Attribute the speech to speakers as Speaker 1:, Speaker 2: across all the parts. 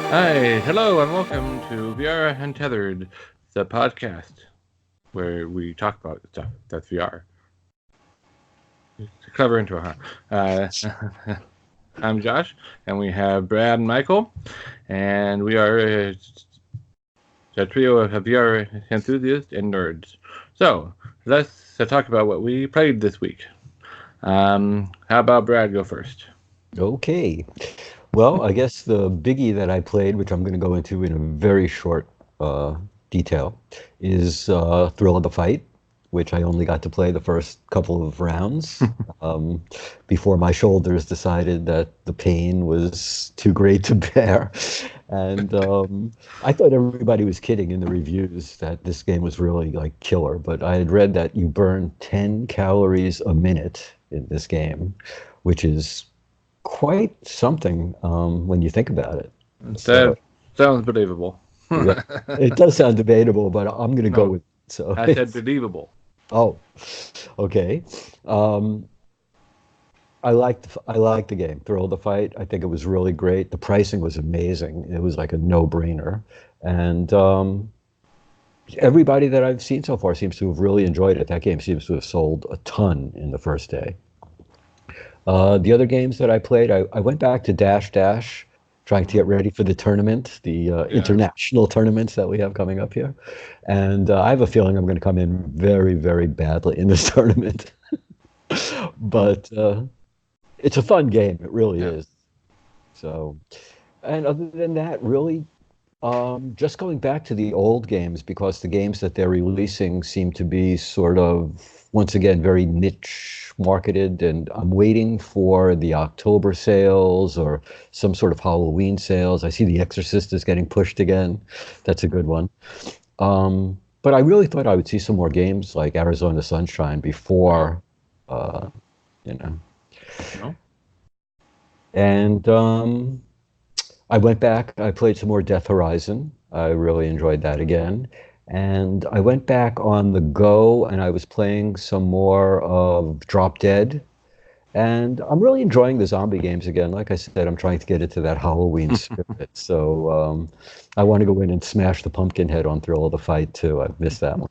Speaker 1: Hi, hello, and welcome to VR Untethered, the podcast where we talk about stuff that's VR. It's a clever intro, huh? I'm Josh, and we have Brad and Michael, and we are a trio of VR enthusiasts and nerds. So, let's talk about what we played this week. How about Brad go first?
Speaker 2: Okay. Well, I guess the biggie that I played, which I'm going to go into in a very short uh, detail, is Thrill of the Fight, which I only got to play the first couple of rounds um, before my shoulders decided that the pain was too great to bear. And I thought everybody was kidding in the reviews that this game was really like killer, but I had read that you burn 10 calories a minute in this game, which is quite something when you think about it.
Speaker 1: That
Speaker 2: So
Speaker 1: sounds believable.
Speaker 2: yeah, it does sound debatable, but I'm going to go
Speaker 1: No,
Speaker 2: with it. So
Speaker 1: I said believable.
Speaker 2: oh, okay. Um, I liked the game, Thrill of the Fight. I think it was really great. The pricing was amazing. It was like a no-brainer, and everybody that I've seen so far seems to have really enjoyed it. That game seems to have sold a ton in the first day. The other games that I played, I went back to Dash Dash, trying to get ready for the tournament, the
Speaker 1: Yeah.
Speaker 2: international tournaments that we have coming up here. And I have a feeling I'm going to come in very, very badly in this tournament. But it's a fun game. It really
Speaker 1: Yeah.
Speaker 2: is. So, and other than that, really, just going back to the old games because the games that they're releasing seem to be sort of, once again, very niche marketed, and I'm waiting for the October sales or some sort of Halloween sales. I see The Exorcist is getting pushed again. That's a good one. But I really thought I would see some more games like Arizona Sunshine
Speaker 1: Oh,
Speaker 2: before, uh, you know.
Speaker 1: no.
Speaker 2: And I went back, I played some more Death Horizon. I really enjoyed that again. And I went back on the Go and I was playing some more of Drop Dead. And I'm really enjoying the zombie games again. Like I said, I'm trying to get into that Halloween spirit. So I want to go in and smash the pumpkin head on Thrill of the Fight too. I've missed that one.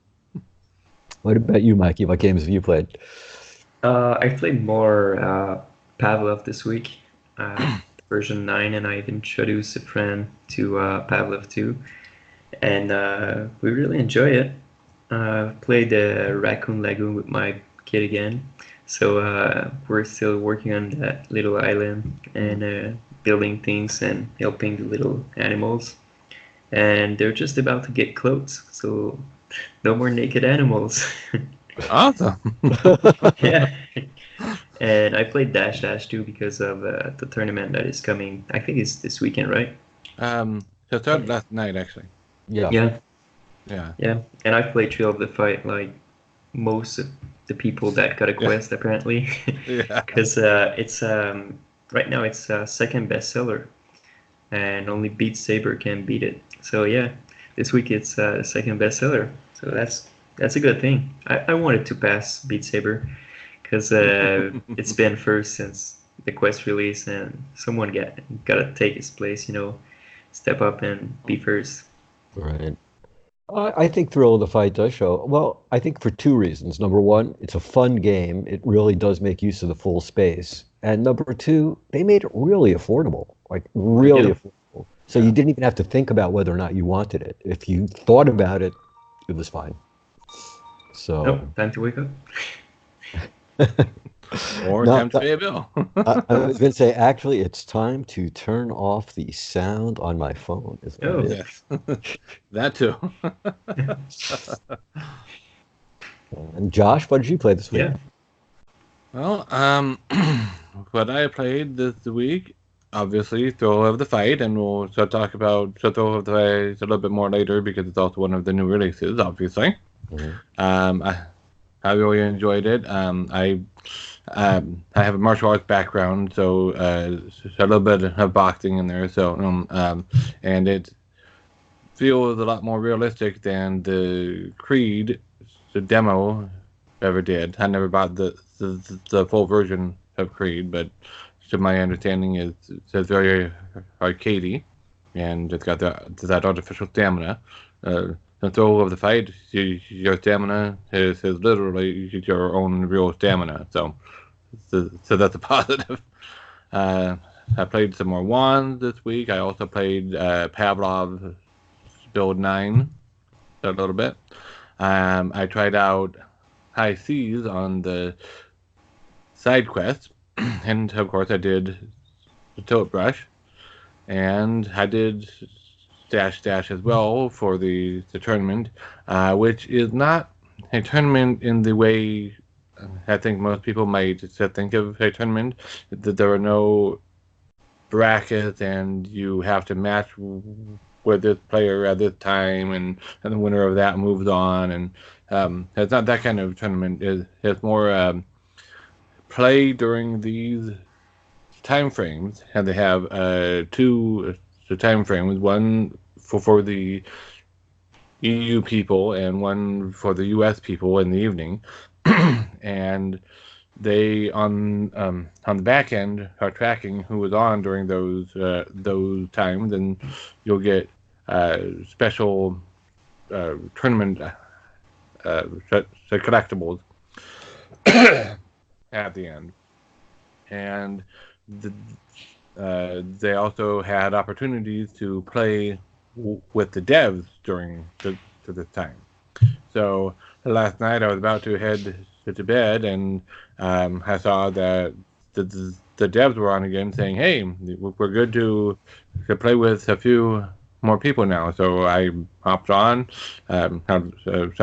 Speaker 2: What about you, Mikey? What games have you played?
Speaker 3: I played more Pavlov this week, version 9, and I've introduced a friend to Pavlov 2, and we really enjoy it. Played the Raccoon Lagoon with my kid again, so we're still working on that little island and building things and helping the little animals. And they're just about to get clothes, so no more naked animals.
Speaker 1: Awesome.
Speaker 3: Yeah. And I played Dash Dash too because of the tournament that is coming. I think it's this weekend, right?
Speaker 1: So it started last night, actually.
Speaker 2: Yeah.
Speaker 3: Yeah,
Speaker 1: Yeah.
Speaker 3: yeah. And I played Thrill of the Fight like most of the people that got a
Speaker 1: Yeah.
Speaker 3: quest apparently,
Speaker 1: Yeah.
Speaker 3: because it's right now it's second bestseller, and only Beat Saber can beat it. So yeah, this week it's second bestseller. So that's a good thing. I wanted to pass Beat Saber because it's been first since the quest release, and someone gotta take his place, step up and be first.
Speaker 2: Right. I think Thrill of the Fight does show. Well, I think for two reasons. Number one, it's a fun game. It really does make use of the full space. And number two, they made it really affordable, like really
Speaker 3: Yeah.
Speaker 2: affordable. So you
Speaker 1: Yeah.
Speaker 2: didn't even have to think about whether or not you wanted it. If you thought about it, it was fine.
Speaker 3: Oh,
Speaker 2: So
Speaker 3: time to wake up.
Speaker 1: Or
Speaker 2: no,
Speaker 1: time to pay a bill.
Speaker 2: I was going to say, actually, it's time to turn off the sound on my phone, is what it
Speaker 3: Oh,
Speaker 2: is.
Speaker 1: Yes. That too.
Speaker 2: And Josh, what did you play this week?
Speaker 3: yeah.
Speaker 1: Well, what I played this week, obviously, Throw of the Fight, and we'll talk about Throw of the Fight a little bit more later because it's also one of the new releases, obviously.
Speaker 2: Mhm.
Speaker 1: Um, I, I really enjoyed it. I have a martial arts background, so a little bit of boxing in there. So and it feels a lot more realistic than the Creed, the demo ever did. I never bought the full version of Creed, but to my understanding, it's very arcadey. and it's got that artificial stamina. The throw of the fight, your stamina is literally your own real stamina. So that's a positive. I played some more wands this week. I also played Pavlov Build 9 a little bit. I tried out High Seas on the SideQuest, and of course I did the Tilt Brush, and I did Dash as well for the tournament, which is not a tournament in the way I think most people might think of a tournament. That there are no brackets, and you have to match with this player at this time, and the winner of that moves on. And it's not that kind of tournament. It's more play during these time frames, and they have two time frames: one for the EU people and one for the US people in the evening. And they on the back end are tracking who was on during those times, and you'll get special tournament collectibles at the end. And they also had opportunities to play with the devs during this time. So last night I was about to head to bed, and I saw that the devs were on again, saying, "Hey, we're good to play with a few more people now." So I hopped on, I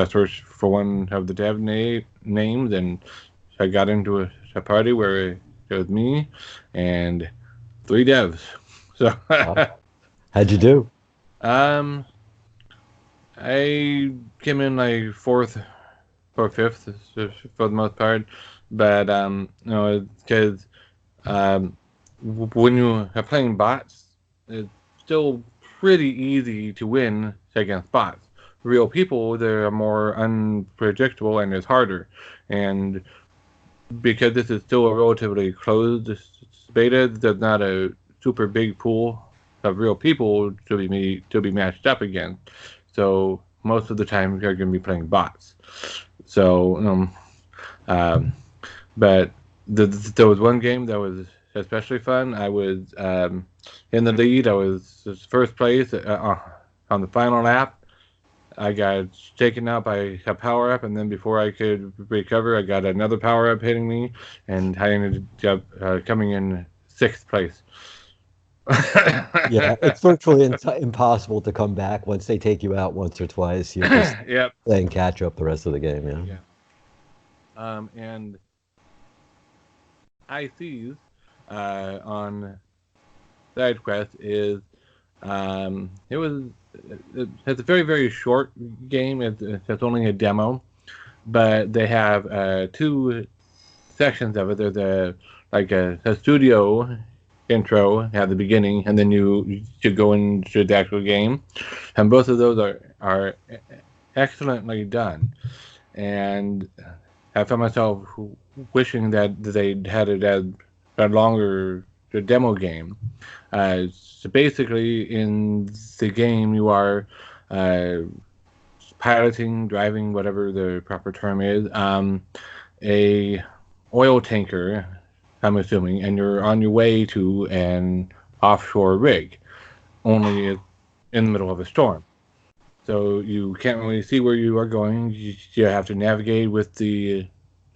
Speaker 1: searched for one of the dev names, and I got into a party where it was me and 3 devs. So
Speaker 2: how'd you do?
Speaker 1: I came in like 4th or 5th for the most part, but because when you are playing bots, it's still pretty easy to win against bots. Real people, they're more unpredictable and it's harder. And because this is still a relatively closed beta, there's not a super big pool of real people to be matched up against. So most of the time you're going to be playing bots. So, but there was one game that was especially fun. I was in the lead. I was first place on the final lap. I got taken out by a power up, and then before I could recover, I got another power up hitting me, and I ended up coming in 6th place.
Speaker 2: Yeah, it's virtually impossible to come back once they take you out once or twice. You're just playing catch up the rest of the game. Yeah.
Speaker 1: And High Seas on SideQuest is it's a very, very short game. It's only a demo, but they have 2 sections of it. There's a studio intro at the beginning, and then you go into the actual game, and both of those are excellently done. And I found myself wishing that they had it as a longer demo game. So basically, in the game, you are piloting, driving, whatever the proper term is, a oil tanker, I'm assuming, and you're on your way to an offshore rig, only in the middle of a storm. So you can't really see where you are going. You have to navigate with the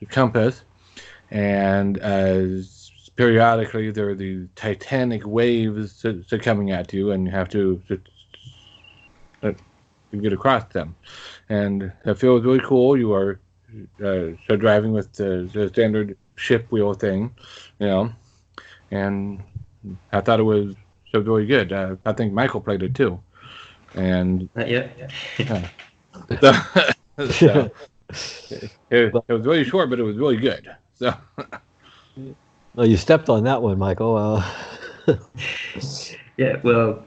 Speaker 1: compass, and periodically there are these titanic waves coming at you, and you have to get across them. And it feels really cool. You are driving with the standard ship wheel thing, and I thought it was really good. I think Michael played it too, and
Speaker 3: yeah.
Speaker 1: So it was really short, but it was really good. So
Speaker 2: well, you stepped on that one, Michael.
Speaker 3: Yeah, well,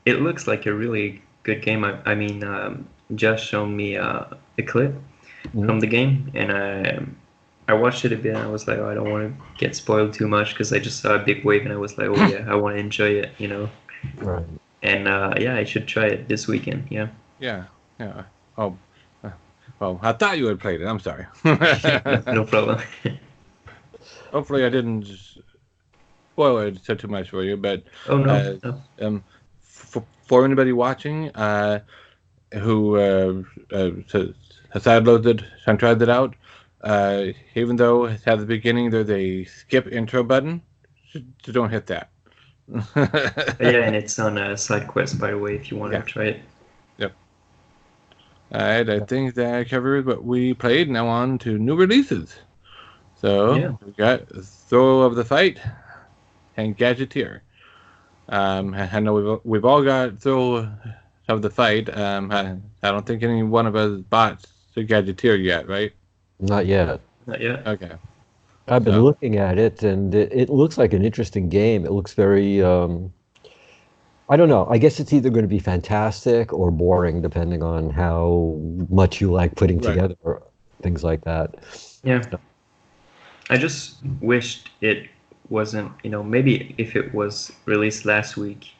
Speaker 3: it looks like a really good game. I mean, Josh showed me a clip from the game, and I watched it a bit, and I was like, oh, I don't want to get spoiled too much, because I just saw a big wave, and I was like, oh yeah, I want to enjoy it,
Speaker 2: Right.
Speaker 3: And yeah, I should try it this weekend. Yeah.
Speaker 1: Yeah. Oh, well, I thought you had played it. I'm sorry.
Speaker 3: No problem.
Speaker 1: Hopefully, I didn't spoil it so too much for you. But
Speaker 3: Oh no. No.
Speaker 1: for anybody watching who has downloaded and tried it out, even though at the beginning there's a skip intro button, so don't hit that.
Speaker 3: Yeah, and it's on SideQuest, by the way, if you want to try it.
Speaker 1: Yep. Alright, I think that covers what we played. Now on to new releases. So we got Thrill of the Fight and Gadgeteer. I know we've all got Thrill of the Fight. I don't think any one of us bought the Gadgeteer yet, right?
Speaker 2: Not yet.
Speaker 3: Not yet.
Speaker 1: Okay.
Speaker 2: I've been looking at it, and it looks like an interesting game. It looks very, I don't know. I guess it's either going to be fantastic or boring, depending on how much you like putting together things like that.
Speaker 3: Yeah. I just wished it wasn't, maybe if it was released last week,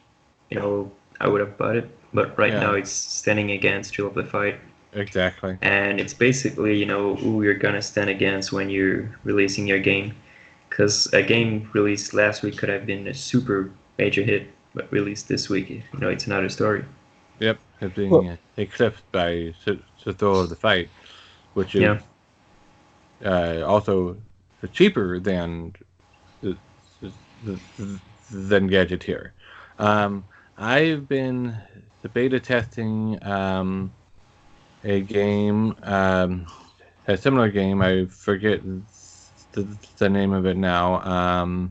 Speaker 3: I would have bought it. But right now it's standing against Thrill of the Fight.
Speaker 1: Exactly.
Speaker 3: And it's basically, who you're going to stand against when you're releasing your game. Because a game released last week could have been a super major hit, but released this week, it's another story.
Speaker 1: Yep, it's being eclipsed by Thrill of the Fight, which is also cheaper than Gadgeteer. I've been beta testing a game, a similar game. I forget the name of it now.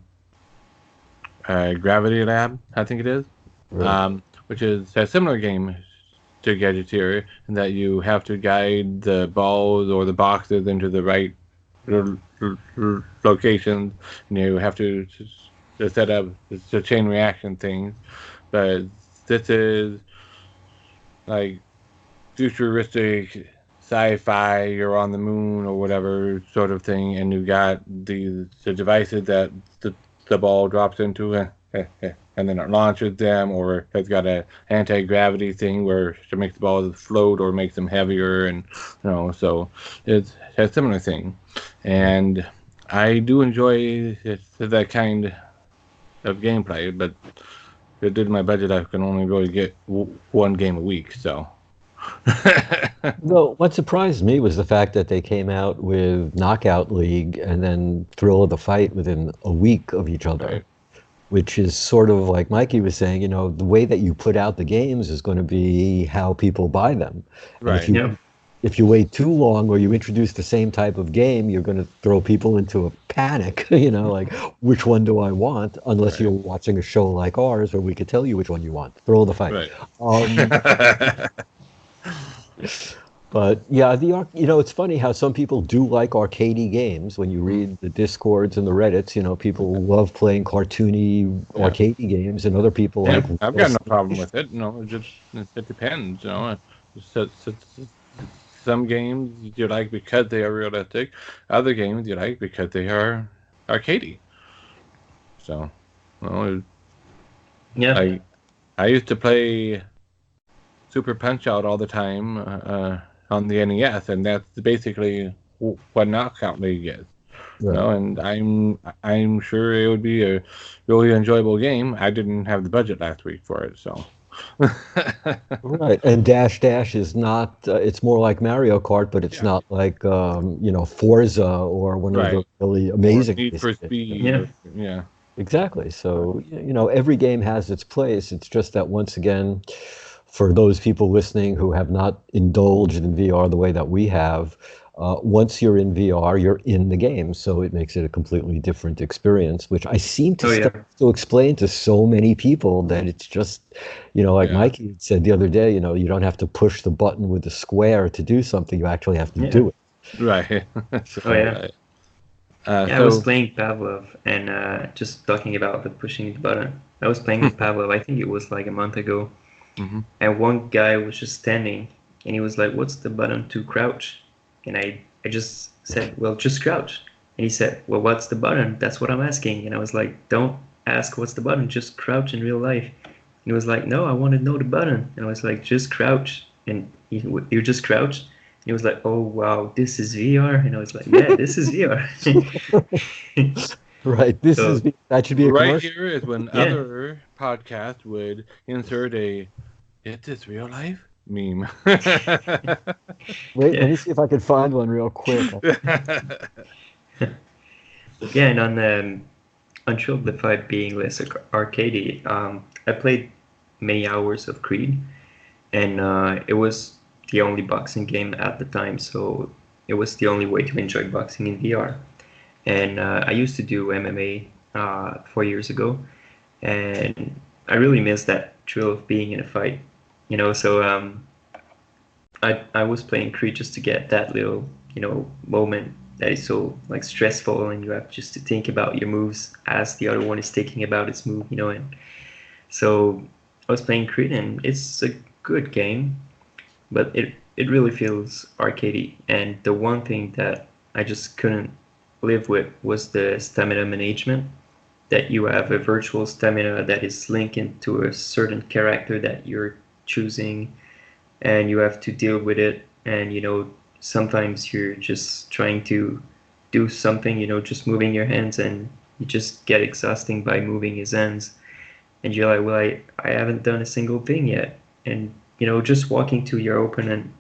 Speaker 1: Gravity Lab, I think it is, which is a similar game to Gadgeteer in that you have to guide the balls or the boxes into the right locations, and you have to set up the chain reaction things. But this is like futuristic sci-fi, you're on the moon or whatever sort of thing, and you got the devices that the ball drops into, and then it launches them, or it's got a anti-gravity thing where it makes the balls float or makes them heavier, and so it's a similar thing. And I do enjoy that kind of gameplay, but due to my budget, I can only really get one game a week, so.
Speaker 2: Well, what surprised me was the fact that they came out with Knockout League and then Thrill of the Fight within a week of each other, which is sort of like Mikey was saying, the way that you put out the games is going to be how people buy them.
Speaker 1: Right.
Speaker 2: If you wait too long or you introduce the same type of game, you're going to throw people into a panic, like, which one do I want? Unless you're watching a show like ours where we could tell you which one you want. Thrill of the Fight.
Speaker 1: Right.
Speaker 2: But yeah, it's funny how some people do like arcadey games. When you read the Discords and the Reddits, people love playing cartoony arcadey games, and other people like.
Speaker 1: I've got no problem with it. It depends. Some games you like because they are realistic. Other games you like because they are arcadey. So, I used to play Super Punch-Out all the time on the NES, and that's basically what Knockout League is. And I'm sure it would be a really enjoyable game. I didn't have the budget last week for it, so.
Speaker 2: Right, and Dash Dash is not. It's more like Mario Kart, but it's not like Forza or one of the really amazing.
Speaker 1: Need for Speed. Yeah.
Speaker 2: Exactly. So every game has its place. It's just that once again, for those people listening who have not indulged in VR the way that we have, once you're in VR, you're in the game. So it makes it a completely different experience, which I seem to explain to so many people that it's just, Mikey said the other day, you don't have to push the button with the square to do something. You actually have to do it.
Speaker 1: Right.
Speaker 3: I was playing Pavlov, and just talking about the pushing the button. I was playing with Pavlov, I think it was like a month ago.
Speaker 1: Mm-hmm.
Speaker 3: And one guy was just standing, and he was like, "What's the button to crouch?" And I just said, "Well, just crouch." And he said, "Well, what's the button? That's what I'm asking." And I was like, "Don't ask what's the button, just crouch in real life." he was like, no, I want to know the button. And I was like, just crouch. And you just crouch. And he was like, oh, wow, this is VR. And I was like, yeah, this is VR.
Speaker 2: Right.
Speaker 3: So,
Speaker 2: That should be a
Speaker 1: Right
Speaker 2: commercial.
Speaker 1: here is when
Speaker 3: Yeah.
Speaker 1: other podcasts would insert a "Is this real life?" meme.
Speaker 2: Wait,
Speaker 3: Yeah.
Speaker 2: let me see if I can find one real quick.
Speaker 3: Yeah, and on Trill of the Fight being less arcadey, I played many hours of Creed, and it was the only boxing game at the time, so it was the only way to enjoy boxing in VR. And I used to do MMA 4 years ago, and I really miss that thrill of being in a fight, you know. So I was playing Creed just to get that little, moment that is so like stressful, and you have just to think about your moves as the other one is thinking about its move, and so I was playing Creed, and it's a good game, but it really feels arcadey. And the one thing that I just couldn't live with was the stamina management. That you have a virtual stamina that is linked to a certain character that you're choosing, and you have to deal with it. And sometimes you're just trying to do something, just moving your hands, and you just get exhausting by moving his hands. And you're like, well, I haven't done a single thing yet. And just walking to your opponent,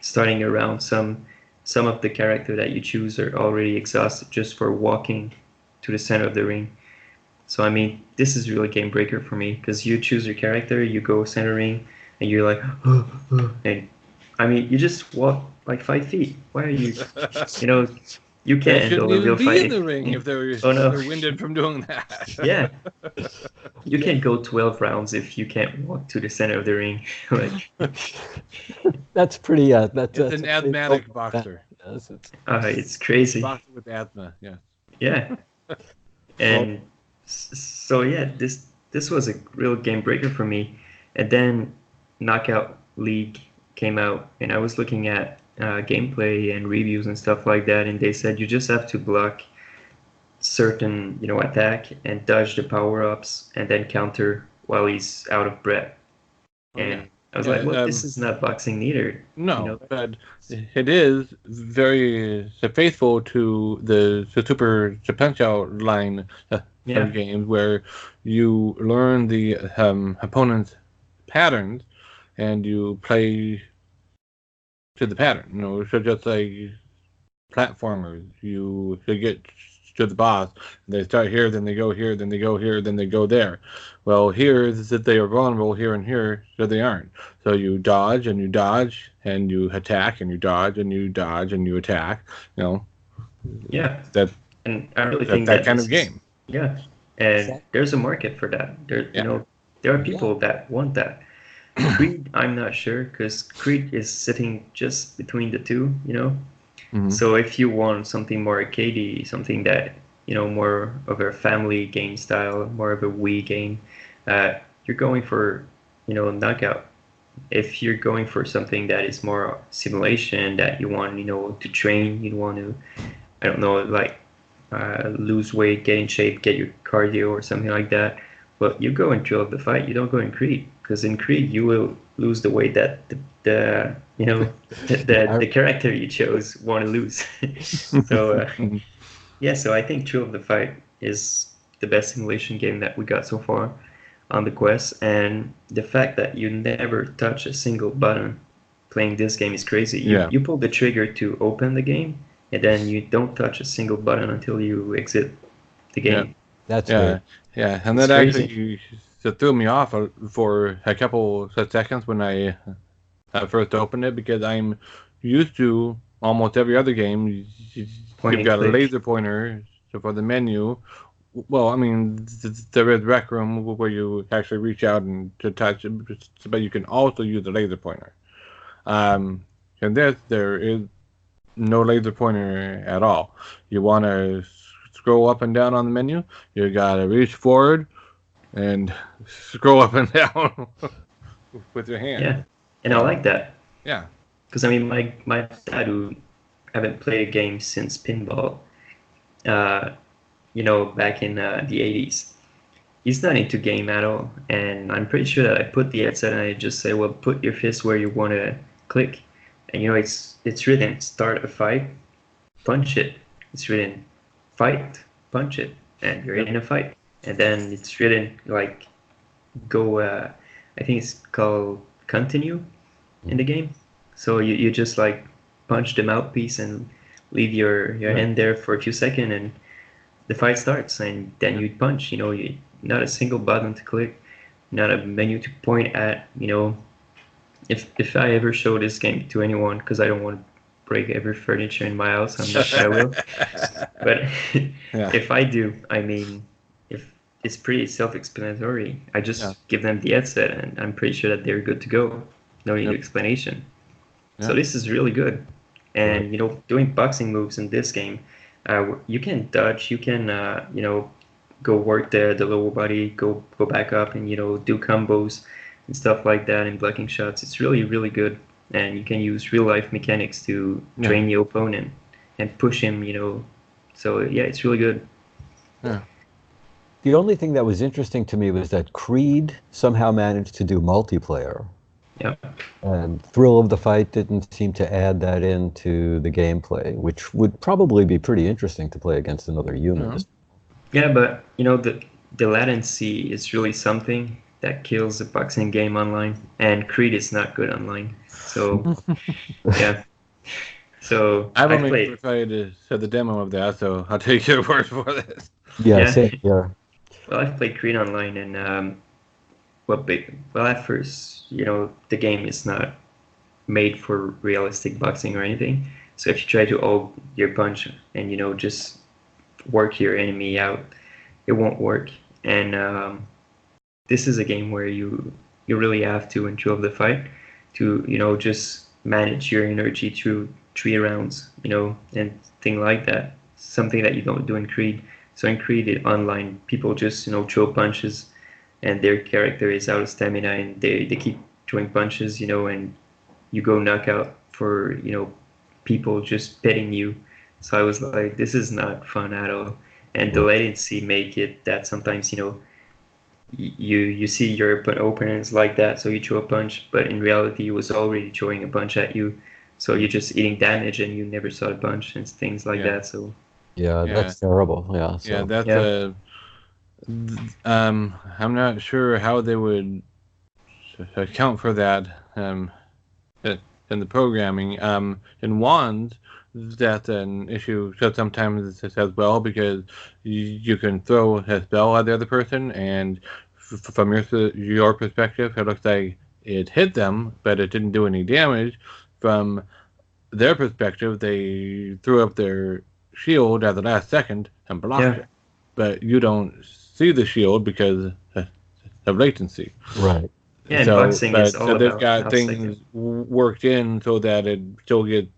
Speaker 3: starting around, some of the character that you choose are already exhausted just for walking to the center of the ring. So I mean, this is really a game breaker for me, because you choose your character, you go center ring, and you're like, and I mean, you just walk like 5 feet. Why are you, you
Speaker 1: They
Speaker 3: can't
Speaker 1: shouldn't
Speaker 3: handle a
Speaker 1: even
Speaker 3: real
Speaker 1: be
Speaker 3: fight.
Speaker 1: in the ring if they're
Speaker 3: Oh no.
Speaker 1: winded from doing that.
Speaker 3: Yeah. You can't go 12 rounds if you can't walk to the center of the ring. Like,
Speaker 2: That's pretty.
Speaker 1: It's an asthmatic boxer.
Speaker 2: Yes,
Speaker 3: it's crazy.
Speaker 1: Boxer with asthma, yeah.
Speaker 3: Yeah. And so yeah, this was a real game breaker for me. And then Knockout League came out, and I was looking at gameplay and reviews and stuff like that, and they said you just have to block certain attack and dodge the power-ups and then counter while he's out of breath. And I was like, well, this is not boxing neither.
Speaker 1: No, but it is very faithful to the Super Sequential line of games, where you learn the opponent's patterns and you play to the pattern. So just like platformers, you get to the boss, and they start here, then they go here, then they go here, then they go there. Well, here is that they are vulnerable here and here, so they aren't. So you dodge and you dodge and you attack and you dodge and you dodge and you attack.
Speaker 3: Yeah.
Speaker 1: That
Speaker 3: and I really think
Speaker 1: that kind of game.
Speaker 3: Yeah, and there's a market for that. There are people that want that. Creed, I'm not sure, because Creed is sitting just between the two.
Speaker 1: Mm-hmm.
Speaker 3: So if you want something more arcadey, something that more of a family game style, more of a Wii game, you're going for Knockout. If you're going for something that is more simulation, that you want to train, you want to, I don't know, like lose weight, get in shape, get your cardio or something like that. But you go in Thrill of the Fight, you don't go in Creed, because in Creed you will lose the weight that the character you chose want to lose. So so I think Thrill of the Fight is the best simulation game that we got so far on the Quest, and the fact that you never touch a single button playing this game is crazy. You pull the trigger to open the game, and then you don't touch a single button until you exit the game.
Speaker 2: That's great.
Speaker 1: Yeah, and
Speaker 3: It's
Speaker 1: that
Speaker 3: crazy.
Speaker 1: actually threw me off for a couple of seconds when I first opened it, because I'm used to almost every other game. You've got a laser pointer for the menu. Well, I mean, there is Rec Room where you actually reach out and to touch it, but you can also use the laser pointer. And there is no laser pointer at all. You want to scroll up and down on the menu, you got to reach forward and scroll up and down with your hand.
Speaker 3: Yeah, and I like that.
Speaker 1: Yeah.
Speaker 3: Because I mean, my dad, who haven't played a game since pinball, back in the 80s, he's not into game at all, and I'm pretty sure that I put the headset and I just say, well, put your fist where you want to click, and it's written start a fight, punch it. It's written fight, punch it, and you're in a fight. And then it's written like go. I think it's called continue in the game. So you just like punch the mouthpiece and leave your hand there for a few seconds, and the fight starts, and then you punch. Not a single button to click, not a menu to point at. If I ever show this game to anyone, because I don't want to break every furniture in my house, I'm not sure I will. But if I do, I mean, if it's pretty self-explanatory, I just give them the headset, and I'm pretty sure that they're good to go. No need explanation. So this is really good. And doing boxing moves in this game, you can dodge, you can go work the lower body, go back up, and do combos and stuff like that, and blocking shots. It's really, really good, and you can use real life mechanics to train your opponent and push him. So yeah, it's really good.
Speaker 1: Yeah.
Speaker 2: The only thing that was interesting to me was that Creed somehow managed to do multiplayer.
Speaker 3: Yeah.
Speaker 2: And Thrill of the Fight didn't seem to add that into the gameplay, which would probably be pretty interesting to play against another human.
Speaker 3: Yeah, but the latency is really something that kills the boxing game online, and Creed is not good online. So yeah. So
Speaker 1: I've only tried to show the demo of that, so I'll take your word for this.
Speaker 2: Yeah, same here.
Speaker 3: Well, I've played Creed online, and at first, the game is not made for realistic boxing or anything. So if you try to hold your punch and just work your enemy out, it won't work. And this is a game where you really have to, in Thrill of the Fight, to just manage your energy through 3 rounds, and thing like that. Something that you don't do in Creed. So in Creed online, people just throw punches, and their character is out of stamina, and they keep throwing punches, and you go knockout for people just petting you. So I was like, this is not fun at all. And the latency make it that sometimes you see your opponents like that, so you throw a punch, but in reality he was already throwing a punch at you, so you're just eating damage and you never saw the punch and things like that. So
Speaker 2: that's terrible.
Speaker 1: I'm not sure how they would account for that in the programming. In Wands, that's an issue sometimes as well, because you can throw a spell at the other person, and from your perspective, it looks like it hit them, but it didn't do any damage. From their perspective, they threw up their shield at the last second and blocked it, but you don't see the shield because of latency.
Speaker 2: Right.
Speaker 3: Yeah, and boxing is all
Speaker 1: so they've
Speaker 3: about
Speaker 1: got things worked in so that it still gets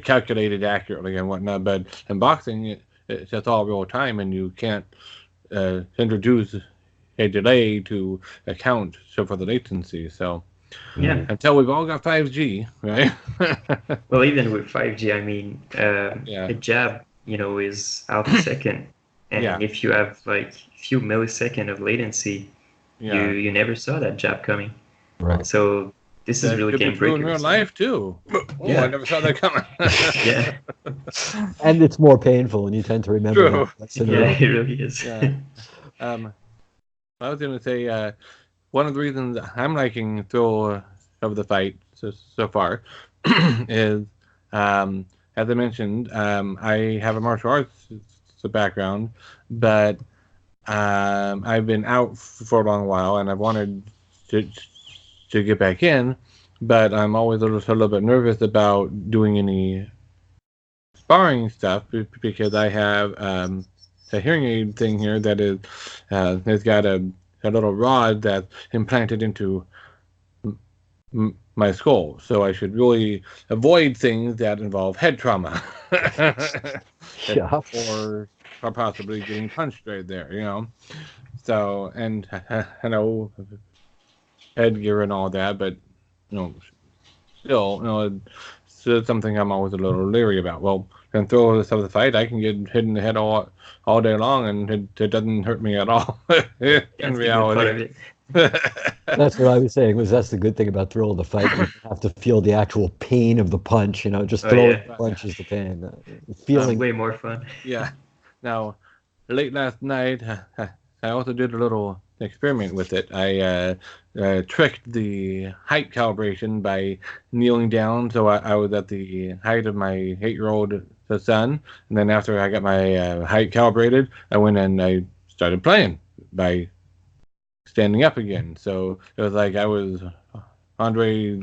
Speaker 1: calculated accurately and whatnot. But in boxing, it's all real time, and you can't introduce a delay to account for the latency. So until we've all got 5G, right?
Speaker 3: Well, even with 5G, I mean, a jab, is half a second, and if you have like a few milliseconds of latency, you never saw that jab coming.
Speaker 2: Right.
Speaker 3: So this is really game breaker.
Speaker 1: In real life too. I never saw that coming.
Speaker 2: And it's more painful, and you tend to remember.
Speaker 1: True.
Speaker 3: It really is.
Speaker 1: I was going to say one of the reasons I'm liking Thrill of the Fight so far is, as I mentioned, I have a martial arts background, but I've been out for a long while, and I've wanted to get back in, but I'm always a little bit nervous about doing any sparring stuff because I have a hearing aid thing here that is has got a little rod that's implanted into my skull, so I should really avoid things that involve head trauma, or possibly getting punched right there, So, and I know headgear and all that, but still, something I'm always a little leery about. Well, can throw this out of the fight, I can get hit in the head all day long, and it doesn't hurt me at all. In
Speaker 3: That's
Speaker 1: reality.
Speaker 3: the good part of it.
Speaker 2: That's what I was saying. That's the good thing about Thrill of the Fight. You don't have to feel the actual pain of the punch. Just
Speaker 3: Oh,
Speaker 2: throwing
Speaker 3: yeah.
Speaker 2: the punch is the pain. Feeling.
Speaker 3: Way more fun.
Speaker 1: Yeah. Now, late last night, I also did a little experiment with it. I tricked the height calibration by kneeling down, so I was at the height of my 8-year-old son. And then after I got my height calibrated, I went and I started playing by standing up again. So it was like I was Andre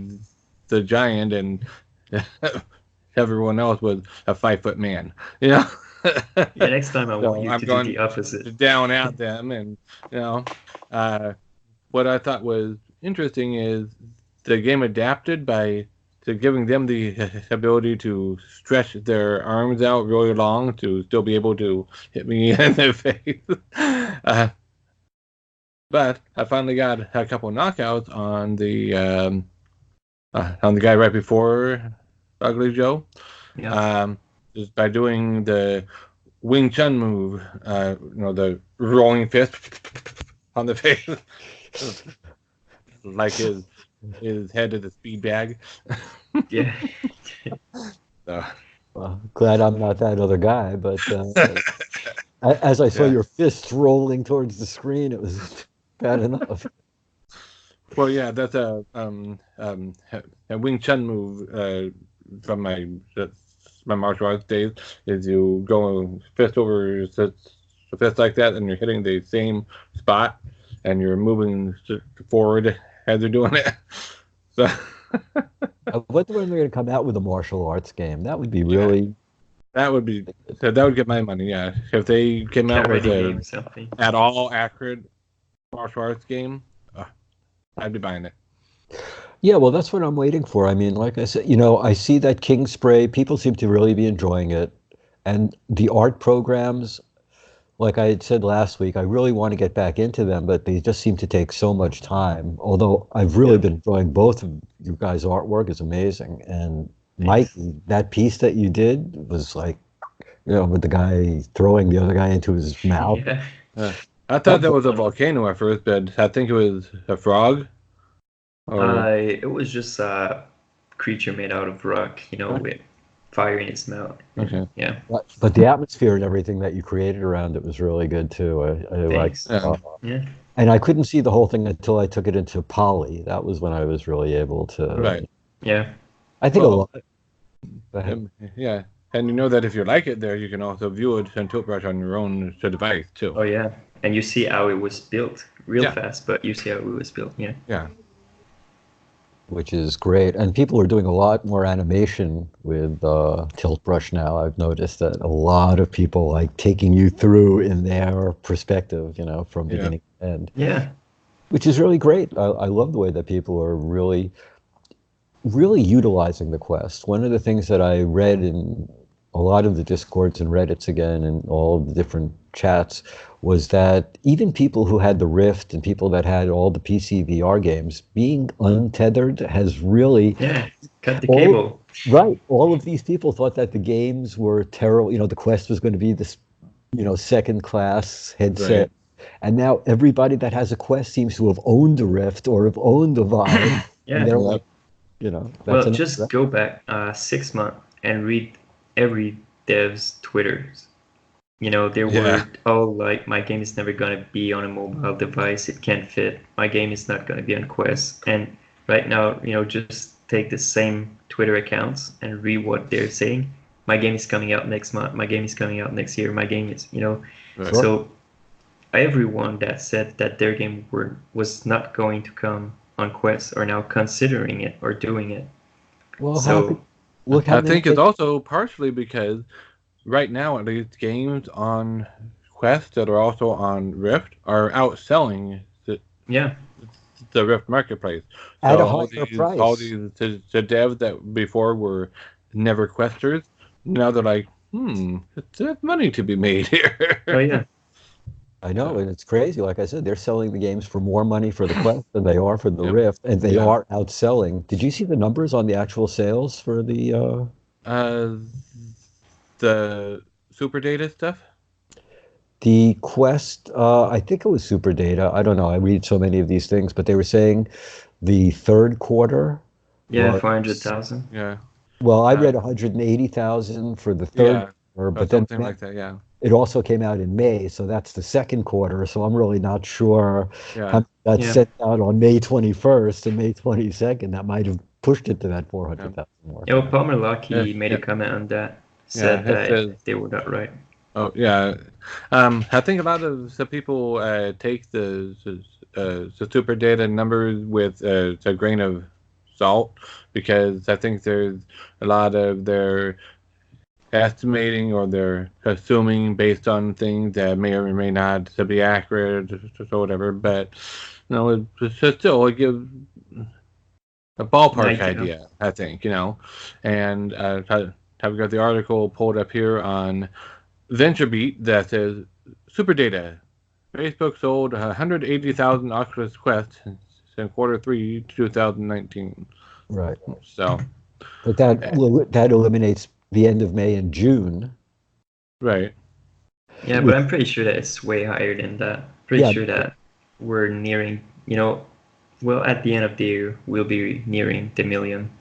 Speaker 1: the Giant, and everyone else was a 5-foot man.
Speaker 3: Yeah, next time I want you
Speaker 1: I'm
Speaker 3: to
Speaker 1: going
Speaker 3: do the opposite.
Speaker 1: down at them, and what I thought was interesting is the game adapted to giving them the ability to stretch their arms out really long to still be able to hit me in the face. But I finally got a couple knockouts on the guy right before Ugly Joe.
Speaker 3: Yeah.
Speaker 1: Just by doing the Wing Chun move, the rolling fist on the face, like his head is a speed bag.
Speaker 3: Yeah.
Speaker 1: So.
Speaker 2: Well, glad I'm not that other guy, but as I saw your fists rolling towards the screen, it was bad enough.
Speaker 1: Well, yeah, that's a Wing Chun move from my martial arts days. Is you go fist over fist like that, and you're hitting the same spot, and you're moving forward as you're doing it. So.
Speaker 2: I wonder when they're going to come out with a martial arts game. That would be really.
Speaker 1: That would get my money. Yeah, if they came out with a at all accurate martial arts game, I'd be buying it.
Speaker 2: Yeah, well, that's what I'm waiting for. I mean, like I said, I see that King Spray. People seem to really be enjoying it, and the art programs. Like I had said last week, I really want to get back into them, but they just seem to take so much time. Although I've really been enjoying both of you guys' artwork is amazing. And Mike, that piece that you did was like, with the guy throwing the other guy into his mouth.
Speaker 1: Yeah. I thought that was a volcano at first, but I think it was a frog.
Speaker 3: It was just a creature made out of rock, with fire in its mouth.
Speaker 1: Okay.
Speaker 3: Yeah.
Speaker 2: But the atmosphere and everything that you created around it was really good too. I liked.
Speaker 3: Yeah.
Speaker 2: And I couldn't see the whole thing until I took it into Poly. That was when I was really able to.
Speaker 1: Right.
Speaker 3: Yeah.
Speaker 2: I think a lot.
Speaker 1: Yeah, and that if you like it there, you can also view it and Tilt Brush on your own device too.
Speaker 3: Oh yeah, and you see how it was built fast, but you see how it was built. Yeah.
Speaker 1: Yeah.
Speaker 2: Which is great. And people are doing a lot more animation with Tilt Brush now. I've noticed that a lot of people like taking you through in their perspective, from beginning to end.
Speaker 3: Yeah.
Speaker 2: Which is really great. I love the way that people are really, really utilizing the Quest. One of the things that I read in a lot of the Discords and Reddits again and all of the different chats was that even people who had the Rift and people that had all the PC VR games, being untethered has really...
Speaker 3: cut the cable.
Speaker 2: Right. All of these people thought that the games were terrible. The Quest was going to be this, second-class headset. Right. And now everybody that has a Quest seems to have owned a Rift or have owned a Vive.
Speaker 3: Yeah.
Speaker 2: And they're like,
Speaker 3: well, just go back 6 months and read every dev's Twitters. They were all like, my game is never going to be on a mobile device. It can't fit. My game is not going to be on Quest. And right now, just take the same Twitter accounts and read what they're saying. My game is coming out next month. My game is coming out next year. My game is, Right. So everyone that said that their game was not going to come on Quest are now considering it or doing it.
Speaker 2: Well,
Speaker 1: so I think it's also partially because right now, at least, games on Quest that are also on Rift are outselling the Rift marketplace.
Speaker 2: At a higher price.
Speaker 1: All these the devs that before were never Questers, now they're like, there's money to be made here.
Speaker 3: Oh yeah.
Speaker 2: I know, and it's crazy. Like I said, they're selling the games for more money for the Quest than they are for the
Speaker 1: Yep.
Speaker 2: Rift, and they
Speaker 1: Yeah.
Speaker 2: are outselling. Did you see the numbers on the actual sales for the?
Speaker 1: Uh, the super data stuff.
Speaker 2: The Quest, I think it was Super Data. I don't know. I read so many of these things, but they were saying the third quarter
Speaker 3: Yeah,
Speaker 2: was,
Speaker 3: 400,000.
Speaker 1: Yeah.
Speaker 2: well, I
Speaker 1: Uh,
Speaker 2: read 180,000 for the third
Speaker 1: yeah.
Speaker 2: quarter,
Speaker 1: Or
Speaker 2: but then
Speaker 1: something like that. Yeah.
Speaker 2: it also came out in May, so that's the second quarter. So I'm really not sure
Speaker 1: Yeah.
Speaker 2: how that's
Speaker 3: Yeah.
Speaker 2: sent out on May 21st and May 22nd. That might have pushed it to that 400,000 mark.
Speaker 3: Yeah, well, Palmer Lucky
Speaker 1: Yes,
Speaker 3: made
Speaker 1: yeah.
Speaker 3: a comment on that,
Speaker 1: Yeah.
Speaker 3: said
Speaker 1: It
Speaker 3: that
Speaker 1: says.
Speaker 3: they were not right.
Speaker 1: Oh yeah. I think a lot of the people take the super data numbers with a grain of salt because I think there's a lot of their estimating or they're assuming based on things that may or may not to be accurate or whatever. But it's just still it gives a ballpark
Speaker 3: Idea.
Speaker 1: idea. I think and I've got the article pulled up here on VentureBeat that says super data. Facebook sold 180,000 Oculus Quest in quarter three 2019.
Speaker 2: Right.
Speaker 1: So,
Speaker 2: But that eliminates the end of May and June.
Speaker 1: right.
Speaker 3: Yeah, but I'm pretty sure that it's way higher than that. Pretty
Speaker 2: Yeah.
Speaker 3: sure that we're nearing, well, at the end of the year, we'll be nearing the million.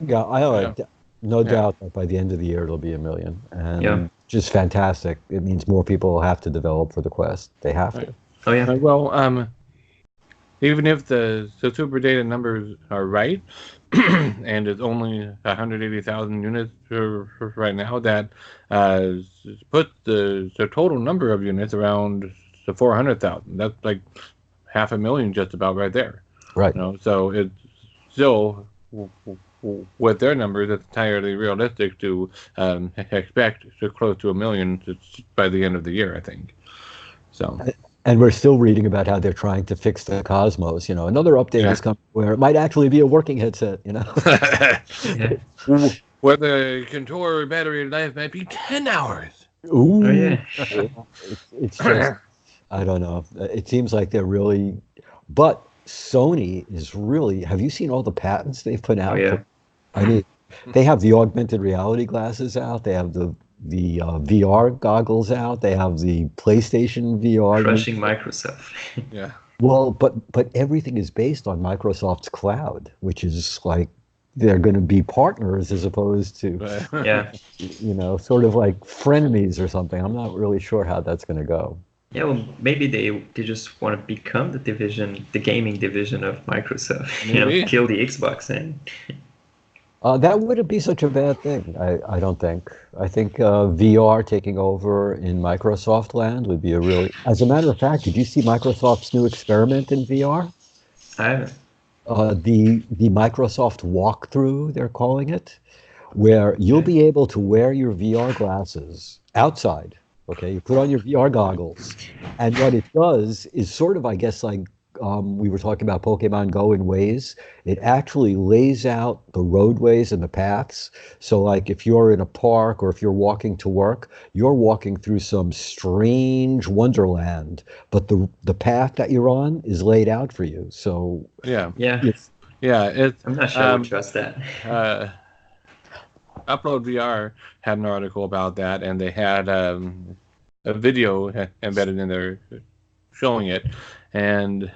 Speaker 2: Yeah,
Speaker 1: Yeah.
Speaker 2: no
Speaker 1: Yeah.
Speaker 2: doubt that by the end of the year it'll be 1 million,
Speaker 3: Yeah.
Speaker 2: and just fantastic. It means more people have to develop for the Quest. They have to.
Speaker 1: Right.
Speaker 3: Oh, yeah.
Speaker 1: Well, even if the super data numbers are right, and it's only 180,000 units for right now, that puts the total number of units around the 400,000. That's like 500,000 just about right there.
Speaker 2: Right.
Speaker 1: So it's still with their numbers, it's entirely realistic to expect to close to 1 million by the end of the year, I think. So.
Speaker 2: And we're still reading about how they're trying to fix the Cosmos. Another update is coming where it might actually be a working headset.
Speaker 3: Yeah.
Speaker 1: Where the controller battery life might be 10 hours.
Speaker 2: Ooh.
Speaker 3: Oh, yeah.
Speaker 2: It's just, I don't know. It seems like they're really, but Sony is really, have you seen all the patents they've put out?
Speaker 3: Oh, yeah.
Speaker 2: I mean, they have the augmented reality glasses out. They have the VR goggles out. They have the PlayStation VR.
Speaker 3: Crushing Microsoft.
Speaker 1: Yeah.
Speaker 2: Well, but everything is based on Microsoft's cloud, which is like they're going to be partners as opposed to,
Speaker 3: Yeah.
Speaker 2: sort of like frenemies or something. I'm not really sure how that's going to go.
Speaker 3: Yeah, well, maybe they just want to become the gaming division of Microsoft.
Speaker 1: Maybe.
Speaker 3: Kill the Xbox and.
Speaker 2: That wouldn't be such a bad thing, I don't think. I think VR taking over in Microsoft land would be a really... As a matter of fact, did you see Microsoft's new experiment in VR?
Speaker 3: I haven't.
Speaker 2: The Microsoft walkthrough, they're calling it, where you'll be able to wear your VR glasses outside. Okay, you put on your VR goggles, and what it does is sort of, I guess, like we were talking about Pokemon Go in Waze. It actually lays out the roadways and the paths. So like if you're in a park or if you're walking to work, you're walking through some strange wonderland, but the path that you're on is laid out for you. So
Speaker 1: Yeah.
Speaker 2: it's,
Speaker 3: I'm not sure I would trust that.
Speaker 1: Upload VR had an article about that, and they had a video embedded in there showing it, and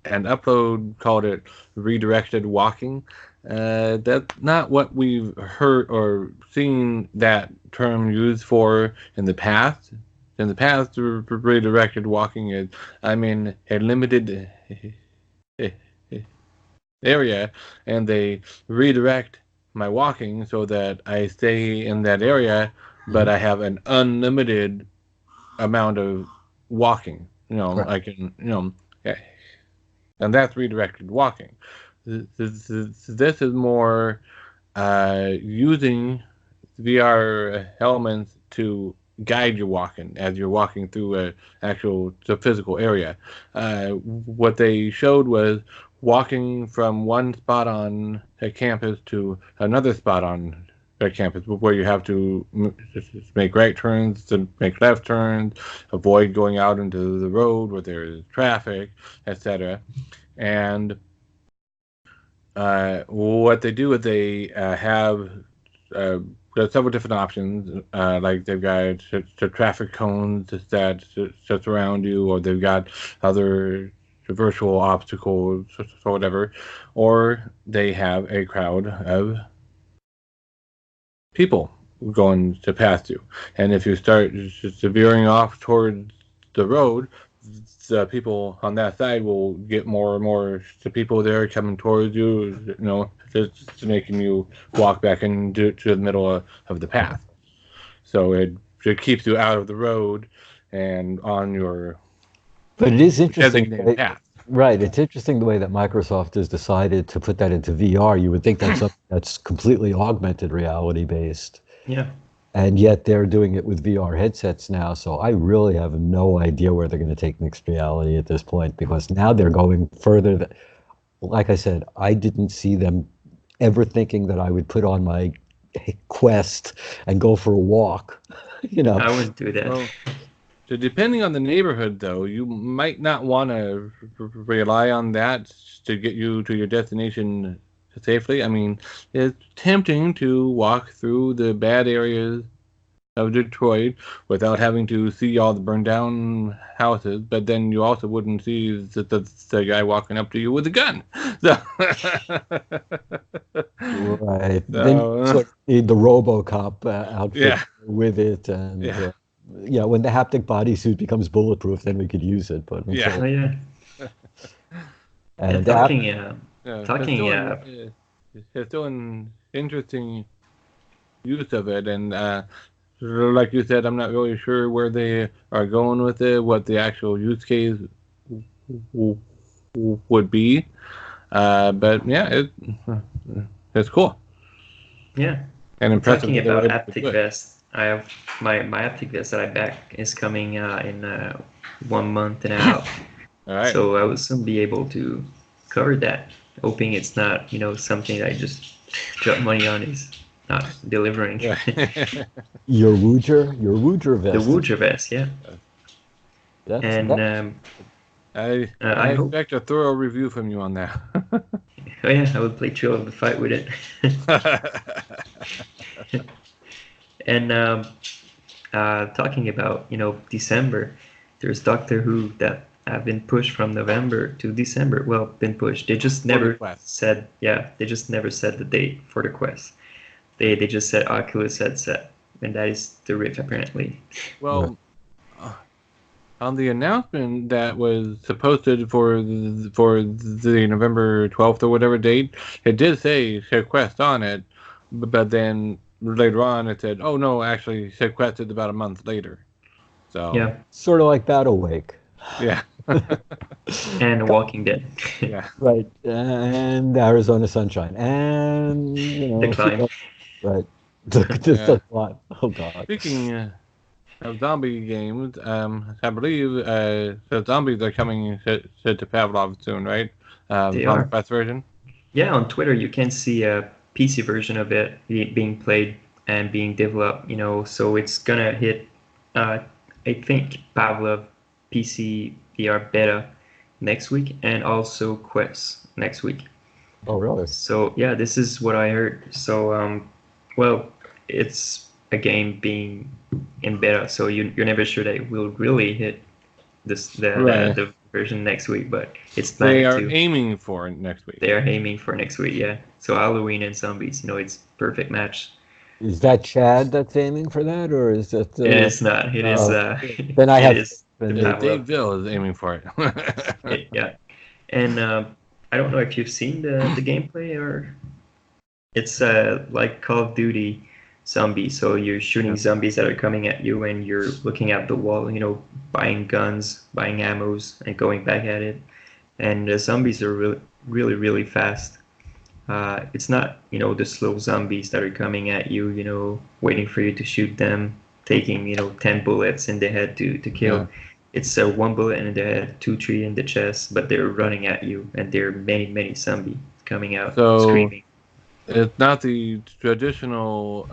Speaker 1: Upload called it redirected walking. That's not what we've heard or seen that term used for in the past. In the past, redirected walking is, a limited area, and they redirect my walking so that I stay in that area, but I have an unlimited amount of walking.
Speaker 2: Right.
Speaker 1: I can, and that's redirected walking. This is more using VR elements to guide your walking as you're walking through the physical area. What they showed was walking from one spot on a campus to another spot on campus, where you have to make right turns, to make left turns, avoid going out into the road where there's traffic, etc. And what they do is they have there's several different options. Like they've got traffic cones that surround you, or they've got other virtual obstacles or whatever, or they have a crowd of people going to pass you. And if you start just veering off towards the road, the people on that side will get more and more the people there coming towards you, just making you walk back into the middle of the path. So it keeps you out of the road and on your
Speaker 2: But it is interesting.
Speaker 1: designated path.
Speaker 2: Right. It's interesting the way that Microsoft has decided to put that into VR. You would think that's something that's completely augmented reality based.
Speaker 3: Yeah.
Speaker 2: And yet they're doing it with VR headsets now. So I really have no idea where they're going to take mixed reality at this point, because now they're going further. Like I said, I didn't see them ever thinking that I would put on my Quest and go for a walk.
Speaker 3: I wouldn't do that.
Speaker 1: Well, so depending on the neighborhood, though, you might not want to rely on that to get you to your destination safely. I mean, it's tempting to walk through the bad areas of Detroit without having to see all the burned down houses, but then you also wouldn't see the guy walking up to you with a gun. So,
Speaker 2: Right.
Speaker 1: So,
Speaker 2: Then you sort of need the RoboCop outfit
Speaker 1: Yeah.
Speaker 2: with it, and when the haptic bodysuit becomes bulletproof, then we could use it. But
Speaker 1: Yeah.
Speaker 3: Oh yeah.
Speaker 2: and
Speaker 3: talking
Speaker 1: it's still an interesting use of it, and like you said, I'm not really sure where they are going with it, what the actual use case would be, but yeah, it's cool.
Speaker 3: Yeah.
Speaker 1: And impressive.
Speaker 3: Talking about haptic vest, I have my haptic vest that I back is coming in 1 month and a half.
Speaker 1: All right.
Speaker 3: So I will soon be able to cover that. Hoping it's not, something that I just drop money on is not delivering.
Speaker 1: Yeah.
Speaker 2: your Wooger vest.
Speaker 3: The Wooger vest, yeah.
Speaker 1: I expect a thorough review from you on that.
Speaker 3: Oh yeah, I would play Thrill of the Fight with it. And talking about December, there's Doctor Who that have been pushed from November to December. Well, been pushed. They just never said. Yeah, they just never said the date for the quest. They just said Oculus headset, and that is the Rift apparently.
Speaker 1: Well, on the announcement that was posted for the November 12th or whatever date, it did say SideQuest on it, but then later on it said, "Oh no, actually SideQuest is about a month later." So
Speaker 3: yeah,
Speaker 2: sort of like Battlewake.
Speaker 1: Yeah.
Speaker 3: And Walking Dead.
Speaker 1: Yeah.
Speaker 2: Right. And Arizona Sunshine. And
Speaker 3: The Climb.
Speaker 2: Right. The Climb. Oh God.
Speaker 1: Speaking of zombie games, I believe the zombies are coming to Pavlov soon, right?
Speaker 3: They are.
Speaker 1: The best version.
Speaker 3: Yeah, on Twitter you can see a PC version of it being played and being developed. So it's gonna hit. I think Pavlov PC VR beta next week, and also Quest next week.
Speaker 2: Oh really?
Speaker 3: So yeah, this is what I heard. So well, it's a game being in beta, so you're never sure that it will really hit the version next week, but it's planned
Speaker 1: They are
Speaker 3: to.
Speaker 1: aiming for next week.
Speaker 3: They are aiming for next week, yeah. So Halloween and zombies, it's perfect match.
Speaker 2: Is that Chad that's aiming for that, or is that?
Speaker 3: It's not. It is.
Speaker 2: Then I have.
Speaker 1: Dave Bill is aiming for it.
Speaker 3: Yeah, and I don't know if you've seen the gameplay, or it's like Call of Duty zombies. So you're shooting zombies that are coming at you, and you're looking at the wall, buying guns, buying ammos, and going back at it. And the zombies are really, really, really fast. It's not, the slow zombies that are coming at you, waiting for you to shoot them, taking, 10 bullets in the head to kill. Yeah. It's 1 bullet in the head, 2, 3 in the chest, but they're running at you, and there are many, many zombies coming out screaming.
Speaker 1: It's not the traditional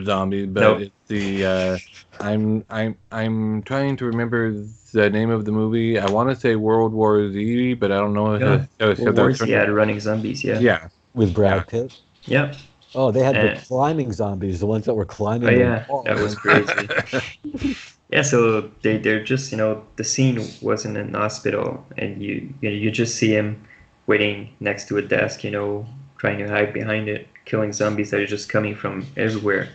Speaker 1: zombie, but
Speaker 3: Nope.
Speaker 1: it's the I'm trying to remember the name of the movie. I want to say World War Z, but I don't know if
Speaker 3: Yeah.
Speaker 1: if
Speaker 3: World
Speaker 1: that's
Speaker 3: Wars, yeah, the running zombies, yeah.
Speaker 1: yeah.
Speaker 2: With
Speaker 1: Yeah.
Speaker 2: Brad Pitt.
Speaker 3: Yeah.
Speaker 2: Oh, they had the
Speaker 3: And
Speaker 2: climbing zombies, the ones that were climbing
Speaker 3: oh
Speaker 2: the
Speaker 3: yeah,
Speaker 2: wall.
Speaker 3: that was crazy. Yeah, so they're just, the scene was in an hospital, and you just see him waiting next to a desk, trying to hide behind it, killing zombies that are just coming from everywhere,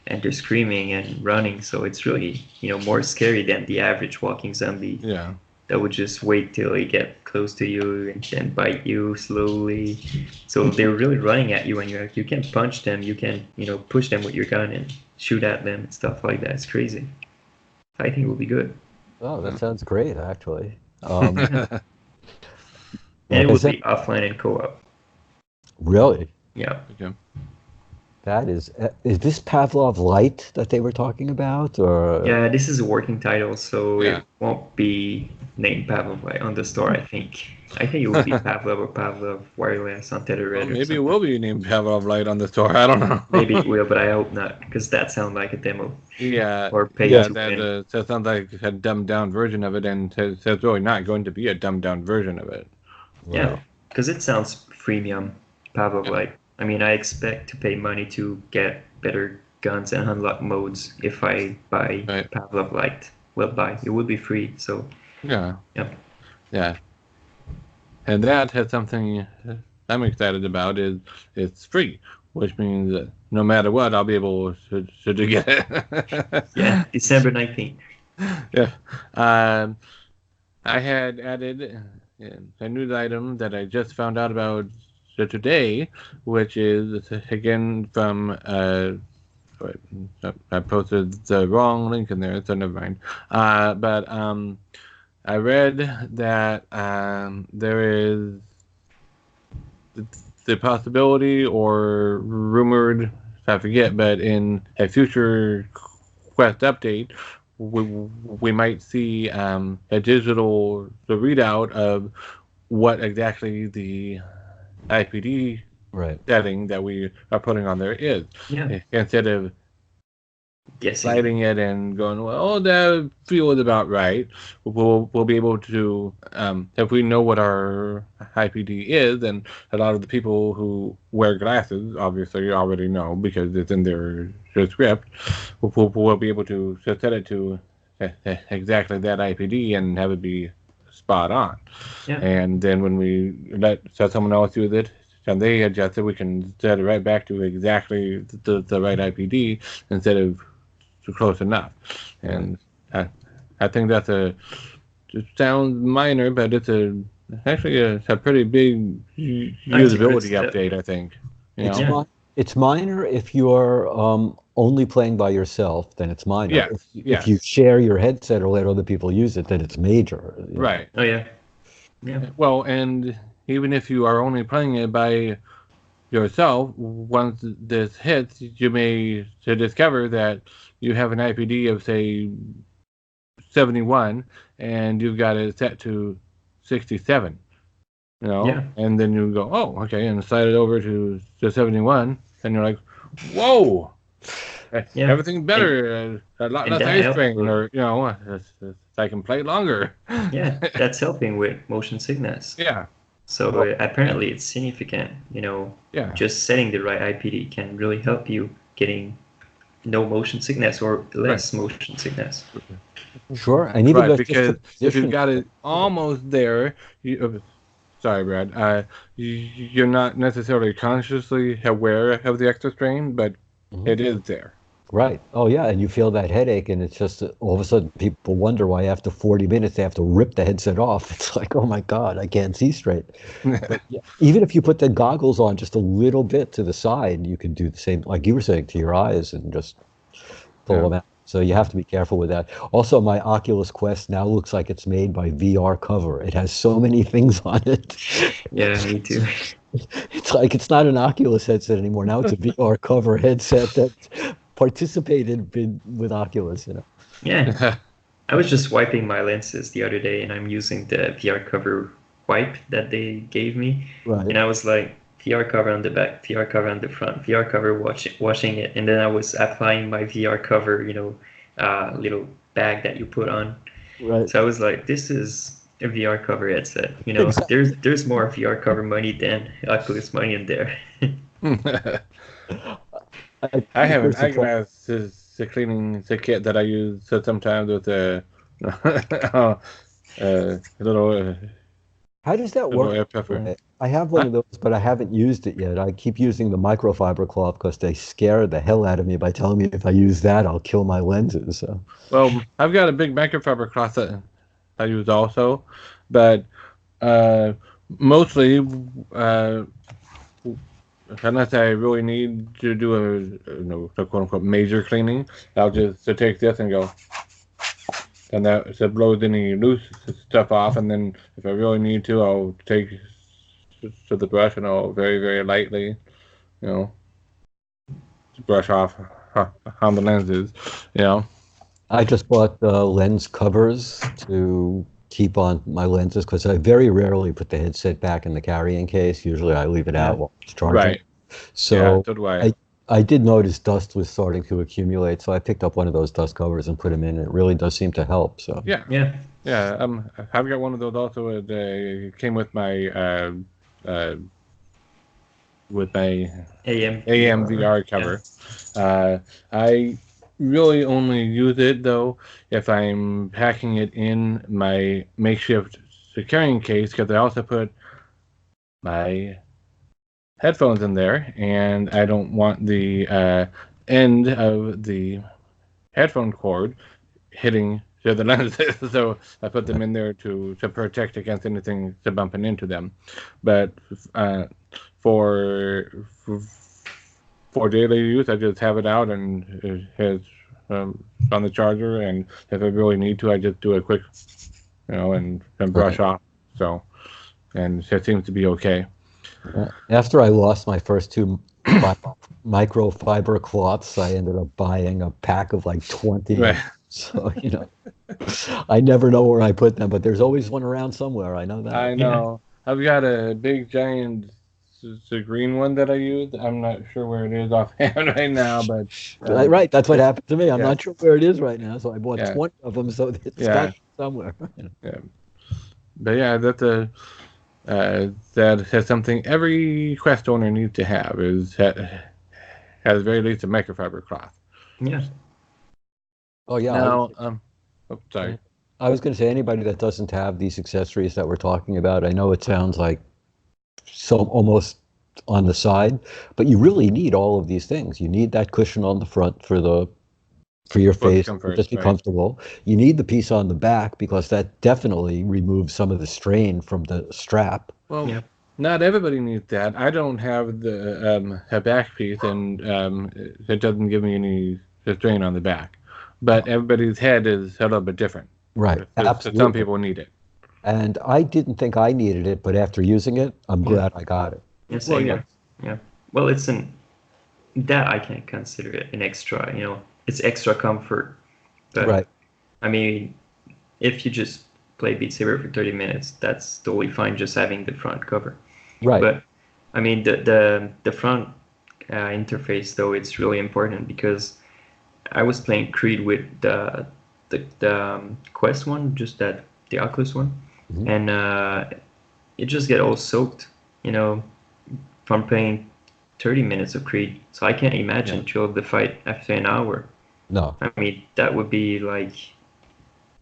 Speaker 3: and they're screaming and running. So it's really, more scary than the average walking zombie
Speaker 1: Yeah.
Speaker 3: that would just wait till they get close to you and then bite you slowly. So they're really running at you, and you can punch them, you can, push them with your gun and shoot at them and stuff like that. It's crazy. I think it will be good.
Speaker 2: Oh, that sounds great, actually.
Speaker 3: And
Speaker 2: Like
Speaker 3: it
Speaker 2: I
Speaker 3: will
Speaker 2: said,
Speaker 3: be offline and co-op.
Speaker 2: really,
Speaker 3: Yeah.
Speaker 1: Okay.
Speaker 2: that is this Pavlov Light that they were talking about, or
Speaker 3: Yeah, this is a working title, so
Speaker 1: Yeah.
Speaker 3: it won't be named Pavlov on the store, I think. I think it will be Pavlov or Pavlov Wireless Untethered.
Speaker 1: Well,
Speaker 3: or
Speaker 1: maybe it
Speaker 3: something.
Speaker 1: will be named Pavlov Light on the store. I don't know.
Speaker 3: Maybe it will, but I hope not, because that sounds like a demo.
Speaker 1: Yeah,
Speaker 3: Or pay
Speaker 1: yeah,
Speaker 3: to win.
Speaker 1: that sounds like a dumbed down version of it, and it's really not going to be a dumbed down version of it.
Speaker 3: Yeah, because it sounds freemium, Pavlov
Speaker 1: Yeah.
Speaker 3: Light. I mean, I expect to pay money to get better guns and unlock modes if I buy
Speaker 1: Right.
Speaker 3: Pavlov Light. Well, it will be free, so
Speaker 1: Yeah,
Speaker 3: yeah.
Speaker 1: yeah, and that has something I'm excited about. Is it's free, which means that no matter what, I'll be able to get it.
Speaker 3: Yeah, December 19th.
Speaker 1: Yeah. I had added a news item that I just found out about today, which is again from I posted the wrong link in there, so never mind. But I read that there is the possibility or rumored, I forget, but in a future Quest update, we might see a digital readout of what exactly the IPD
Speaker 2: right?
Speaker 1: setting that we are putting on there is.
Speaker 3: Yeah,
Speaker 1: Instead of
Speaker 3: guessing.
Speaker 1: sliding it and going, well, that feels about right. We'll be able to, if we know what our IPD is, and a lot of the people who wear glasses obviously already know because it's in their script, we'll be able to set it to exactly that IPD and have it be spot on.
Speaker 3: Yeah.
Speaker 1: And then when we set someone else use it, and they adjust it, we can set it right back to exactly the right IPD instead of close enough. And I think that's it sounds minor, but it's actually a pretty big usability update, I think.
Speaker 2: It's minor if you're only playing by yourself, then it's minor.
Speaker 1: Yeah.
Speaker 2: If you share your headset or let other people use it, then it's major.
Speaker 1: Right.
Speaker 3: Oh yeah. Yeah.
Speaker 1: Well, and even if you are only playing it by yourself, once this hits, you may discover that you have an IPD of, say, 71, and you've got it set to 67.
Speaker 3: Yeah.
Speaker 1: And then you go, oh, okay, and slide it over to 71, and you're like, whoa,
Speaker 3: Yeah.
Speaker 1: everything better, a lot less ice strain, or I can play longer.
Speaker 3: Yeah, that's helping with motion sickness.
Speaker 1: Yeah.
Speaker 3: So apparently it's significant.
Speaker 1: Yeah.
Speaker 3: Just setting the right IPD can really help you getting no motion sickness or less motion sickness.
Speaker 2: Sure, and even
Speaker 1: because if you've got it almost there, sorry, Brad, you're not necessarily consciously aware of the extra strain, but it is there.
Speaker 2: Right. Oh, yeah, and you feel that headache, and it's just all of a sudden people wonder why after 40 minutes they have to rip the headset off. It's like, oh my God, I can't see straight. But even if you put the goggles on just a little bit to the side, you can do the same, like you were saying, to your eyes and just pull them out. So you have to be careful with that. Also, my Oculus Quest now looks like it's made by VR Cover. It has so many things on it.
Speaker 3: Yeah, me too.
Speaker 2: It's like it's not an Oculus headset anymore. Now it's a VR Cover headset that participated with Oculus,
Speaker 3: Yeah. I was just wiping my lenses the other day, and I'm using the VR Cover wipe that they gave me,
Speaker 2: Right.
Speaker 3: and I was like VR cover on the back, VR cover on the front, VR cover washing it, and then I was applying my VR cover, little bag that you put on.
Speaker 2: Right.
Speaker 3: So I was like, this is a VR cover headset.
Speaker 2: Exactly.
Speaker 3: There's more VR cover money than Oculus money in there.
Speaker 1: I have an
Speaker 2: Here's the problem.
Speaker 1: eyeglasses cleaning the kit that I use sometimes with a little
Speaker 2: How does that
Speaker 1: little
Speaker 2: work?
Speaker 1: air puffer.
Speaker 2: I have one
Speaker 1: Huh?
Speaker 2: of those, but I haven't used it yet. I keep using the microfiber cloth because they scare the hell out of me by telling me if I use that, I'll kill my lenses. So,
Speaker 1: Well, I've got a big microfiber cloth that I use also, but uh, mostly unless I really need to do a quote unquote major cleaning, I'll just take this and go, and that blows any loose stuff off. And then if I really need to, I'll take to the brush and I'll very very lightly, you know, brush off on the lenses, you know.
Speaker 2: I just bought lens covers to keep on my lenses because I very rarely put the headset back in the carrying case. Usually I leave it out
Speaker 3: Yeah.
Speaker 2: while it's charging.
Speaker 1: Right. Yeah.
Speaker 2: So
Speaker 1: So do I.
Speaker 2: I did notice dust was starting to accumulate, so I picked up one of those dust covers and put them in. It really does seem to help. So
Speaker 1: Yeah.
Speaker 3: Yeah.
Speaker 1: Yeah. I've got one of those also. It came with my uh,
Speaker 3: AM
Speaker 1: VR cover. I really only use it though if I'm packing it in my makeshift carrying case, because I also put my headphones in there, and I don't want the end of the headphone cord hitting the lenses, so I put them in there to protect against anything to bumping into them. But uh, for for daily use, I just have it out and it has on the charger, and if I really need to, I just do a quick, and brush
Speaker 2: right.
Speaker 1: off. So, and it seems to be okay.
Speaker 2: After I lost my first two microfiber cloths, I ended up buying a pack of like 20.
Speaker 1: Right.
Speaker 2: So, I never know where I put them, but there's always one around somewhere. I know that.
Speaker 1: I know. I've got a big giant, the green one that I use. I'm not sure where it is offhand right now, but
Speaker 2: Right, that's what happened to me. I'm
Speaker 1: yeah.
Speaker 2: not sure where it is right now, so I bought
Speaker 1: Yeah.
Speaker 2: 20 of them, so it's
Speaker 1: Yeah.
Speaker 2: got to be somewhere.
Speaker 1: Yeah. But yeah, that has something every Quest owner needs to have, is has at the very least a microfiber cloth.
Speaker 3: Yeah.
Speaker 2: Oh yeah.
Speaker 1: Now, sorry.
Speaker 2: I was going to say, anybody that doesn't have these accessories that we're talking about, I know it sounds like so almost on the side, but you really need all of these things. You need that cushion on the front for your face,
Speaker 1: comfort,
Speaker 2: just be
Speaker 1: right.
Speaker 2: comfortable. You need the piece on the back because that definitely removes some of the strain from the strap.
Speaker 1: Well,
Speaker 3: Yeah.
Speaker 1: not everybody needs that. I don't have the a back piece, and it doesn't give me any strain on the back. But everybody's head is a little bit different.
Speaker 2: Right,
Speaker 1: So
Speaker 2: absolutely.
Speaker 1: some people need it.
Speaker 2: And I didn't think I needed it, but after using it, I'm glad I got it.
Speaker 3: Yeah.
Speaker 1: Well,
Speaker 3: Same.
Speaker 1: yeah.
Speaker 3: Yeah. Well, that I can consider it an extra. It's extra comfort. But
Speaker 2: Right.
Speaker 3: I mean, if you just play Beat Saber for 30 minutes, that's totally fine just having the front cover.
Speaker 2: Right.
Speaker 3: But I mean, the front interface though, it's really important because I was playing Creed with the Quest one, just the Oculus one,
Speaker 2: Mhm.
Speaker 3: and it just get all soaked, from playing 30 minutes of Creed. So I can't imagine chill the fight after an hour.
Speaker 2: No.
Speaker 3: I mean, that would be like,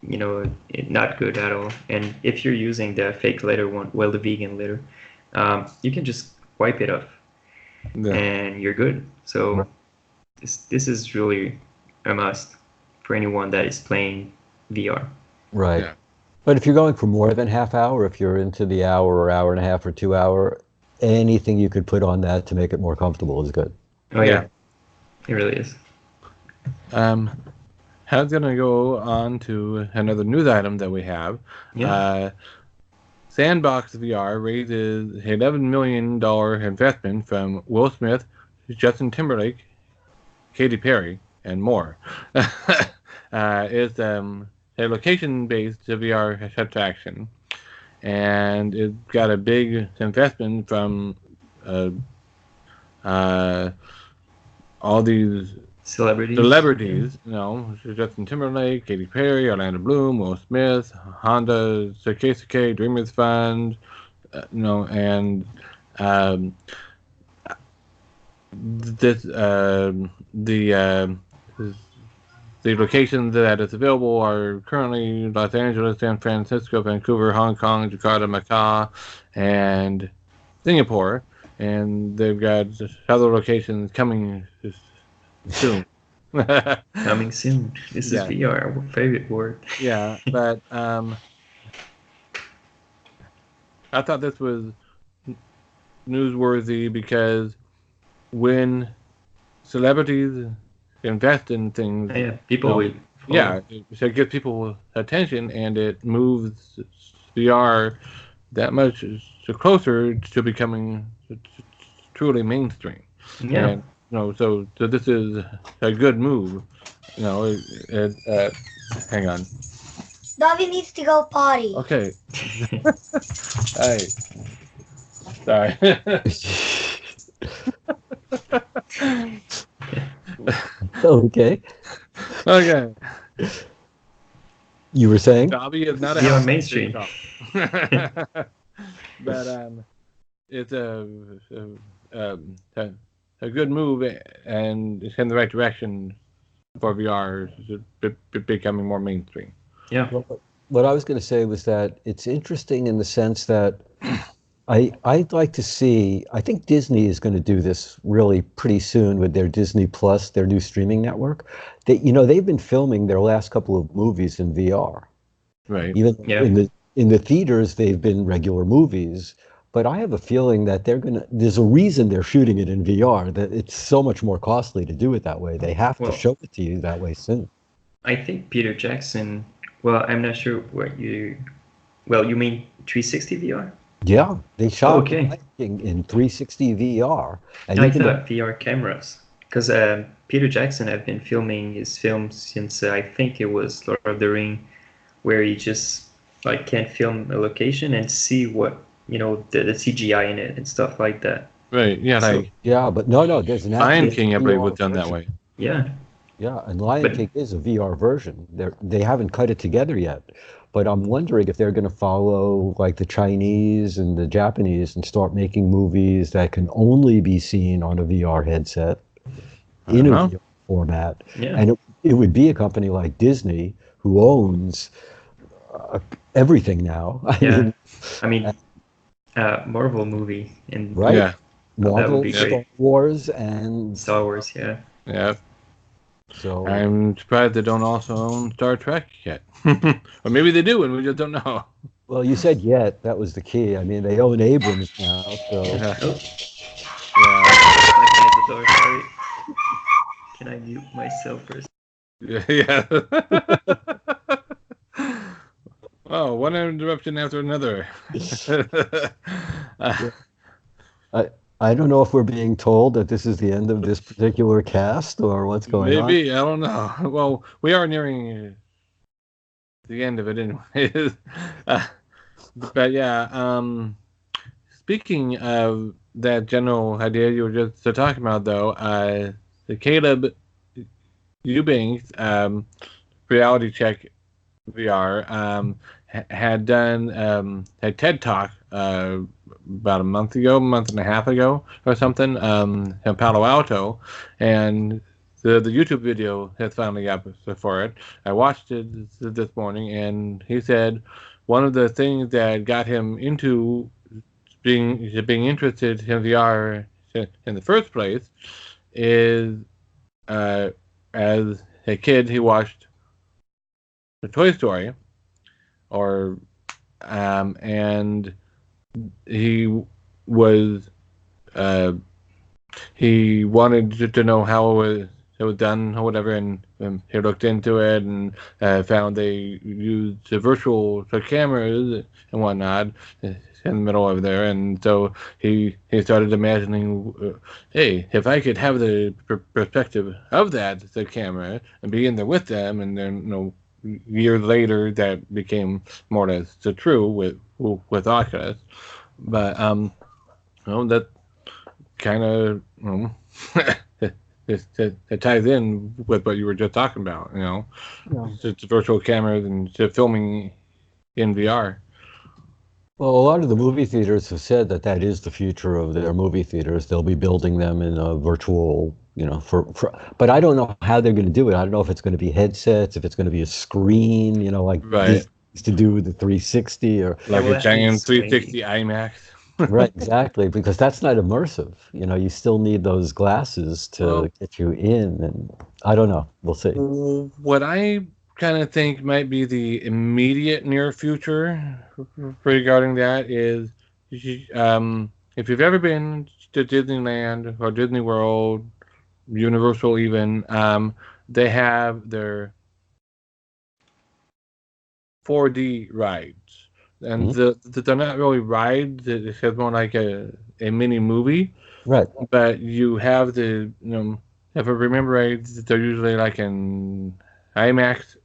Speaker 3: not good at all. And if you're using the fake leather one, well, the vegan leather, you can just wipe it off
Speaker 1: Yeah.
Speaker 3: and you're good. So this is really a must for anyone that is playing VR.
Speaker 2: Right.
Speaker 1: Yeah.
Speaker 2: But if you're going for more than half hour, if you're into the hour or hour and a half or 2 hour, anything you could put on that to make it more comfortable is good.
Speaker 3: Oh yeah, it really is.
Speaker 1: I was gonna go on to another news item that we have.
Speaker 3: Yeah.
Speaker 1: Sandbox VR raises $11 million investment from Will Smith, Justin Timberlake, Katy Perry, and more. It's a location-based VR attraction, and it got a big investment from all these celebrities, Justin Timberlake, Katy Perry, Orlando Bloom, Will Smith, Honda, Sake, Dreamers Fund, and this the locations that is available are currently Los Angeles, San Francisco, Vancouver, Hong Kong, Jakarta, Macau, and Singapore, and they've got other locations coming soon.
Speaker 3: Coming soon. This is VR, our favorite word.
Speaker 1: Yeah, but I thought this was newsworthy because when celebrities invest in things,
Speaker 3: people will follow.
Speaker 1: So it gets people attention, and it moves VR that much closer to becoming truly mainstream.
Speaker 3: Yeah.
Speaker 1: And, so this is a good move. Hang on.
Speaker 4: Davi needs to go potty.
Speaker 1: Okay. All right. Sorry.
Speaker 2: Okay.
Speaker 1: Okay.
Speaker 2: You were saying?
Speaker 1: Dobby is not
Speaker 3: a mainstream.
Speaker 1: But it's a good move, and it's in the right direction for VR. It's becoming more mainstream.
Speaker 3: Yeah.
Speaker 2: What I was going to say was that it's interesting in the sense that I'd like to see, I think Disney is going to do this really pretty soon with their Disney Plus, their new streaming network. They've been filming their last couple of movies in VR.
Speaker 1: Right.
Speaker 2: Even in the theaters, they've been regular movies. But I have a feeling that there's a reason they're shooting it in VR, that it's so much more costly to do it that way. They have to show it to you that way soon.
Speaker 3: I think Peter Jackson, I'm not sure you mean 360 VR?
Speaker 2: Yeah, they shot in 360 VR. And
Speaker 3: I thought VR cameras, because Peter Jackson had been filming his films since I think it was Lord of the Ring, where he just can't film a location and see what the CGI in it and stuff like that.
Speaker 1: Right. Yeah.
Speaker 2: But no, there's an
Speaker 1: Lion King, I believe, was done that way.
Speaker 3: Yeah.
Speaker 2: Yeah, and Lion King is a VR version. They haven't cut it together yet. But I'm wondering if they're going to follow the Chinese and the Japanese and start making movies that can only be seen on a VR headset in a VR format.
Speaker 3: Yeah.
Speaker 2: And it would be a company like Disney, who owns everything now.
Speaker 3: I mean, Marvel movie.
Speaker 2: Right?
Speaker 1: Yeah.
Speaker 2: Marvel,
Speaker 3: be
Speaker 2: Star
Speaker 3: great.
Speaker 2: Wars, and...
Speaker 3: Star Wars, yeah.
Speaker 1: Yeah.
Speaker 2: So
Speaker 1: I'm surprised they don't also own Star Trek yet. Or maybe they do, and we just don't know.
Speaker 2: Well, you said yet. That was the key. I mean, they own Abrams now, so...
Speaker 1: Yeah.
Speaker 3: Knocking at the door, sorry. Can I mute myself first?
Speaker 1: Yeah. Oh, one interruption after another.
Speaker 2: I don't know if we're being told that this is the end of this particular cast or what's going on.
Speaker 1: Maybe, I don't know. Well, we are nearing the end of it anyway. But yeah, speaking of that general idea you were just talking about, though, the Caleb Eubanks reality check VR had done a TED Talk about a month and a half ago or something in Palo Alto, and the YouTube video has finally up for it. I watched it this morning, and he said one of the things that got him into being interested in VR in the first place is as a kid he watched the Toy Story, and he was he wanted to know how it was done or whatever, and he looked into it and found they used virtual cameras and whatnot in the middle over there, and so he started imagining, hey, if I could have the perspective of the camera and be in there with them, and then years later that became more or less true with with Oculus, but that kind of it ties in with what you were just talking about. It's virtual cameras and filming in VR.
Speaker 2: Well, a lot of the movie theaters have said that is the future of their movie theaters. They'll be building them in a virtual, but I don't know how they're going to do it. I don't know if it's going to be headsets, if it's going to be a screen, like
Speaker 1: right.
Speaker 2: This to do with the 360 or
Speaker 1: like a giant 360 IMAX.
Speaker 2: Right, exactly, because that's not immersive. You still need those glasses to get you in, and I don't know. We'll see.
Speaker 1: What I kind of think might be the immediate near future regarding that is, if you've ever been to Disneyland or Disney World, Universal even, they have their 4D rides. And they're not really rides. It's more like a mini movie.
Speaker 2: Right.
Speaker 1: But you have if I remember right, they're usually like an IMAX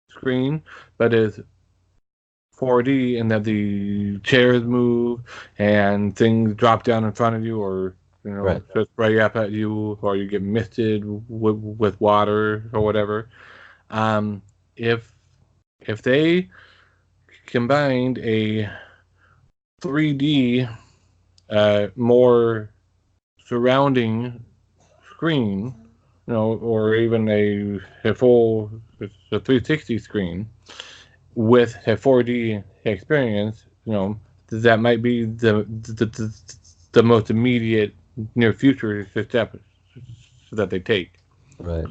Speaker 1: screen, but it's 4D, and that the chairs move and things drop down in front of you, or just spray up at you, or you get misted with water or whatever. If they combined a 3D, more surrounding screen, or even a full 360 screen with a 4D experience, that might be the most immediate near future step that they take.
Speaker 2: Right.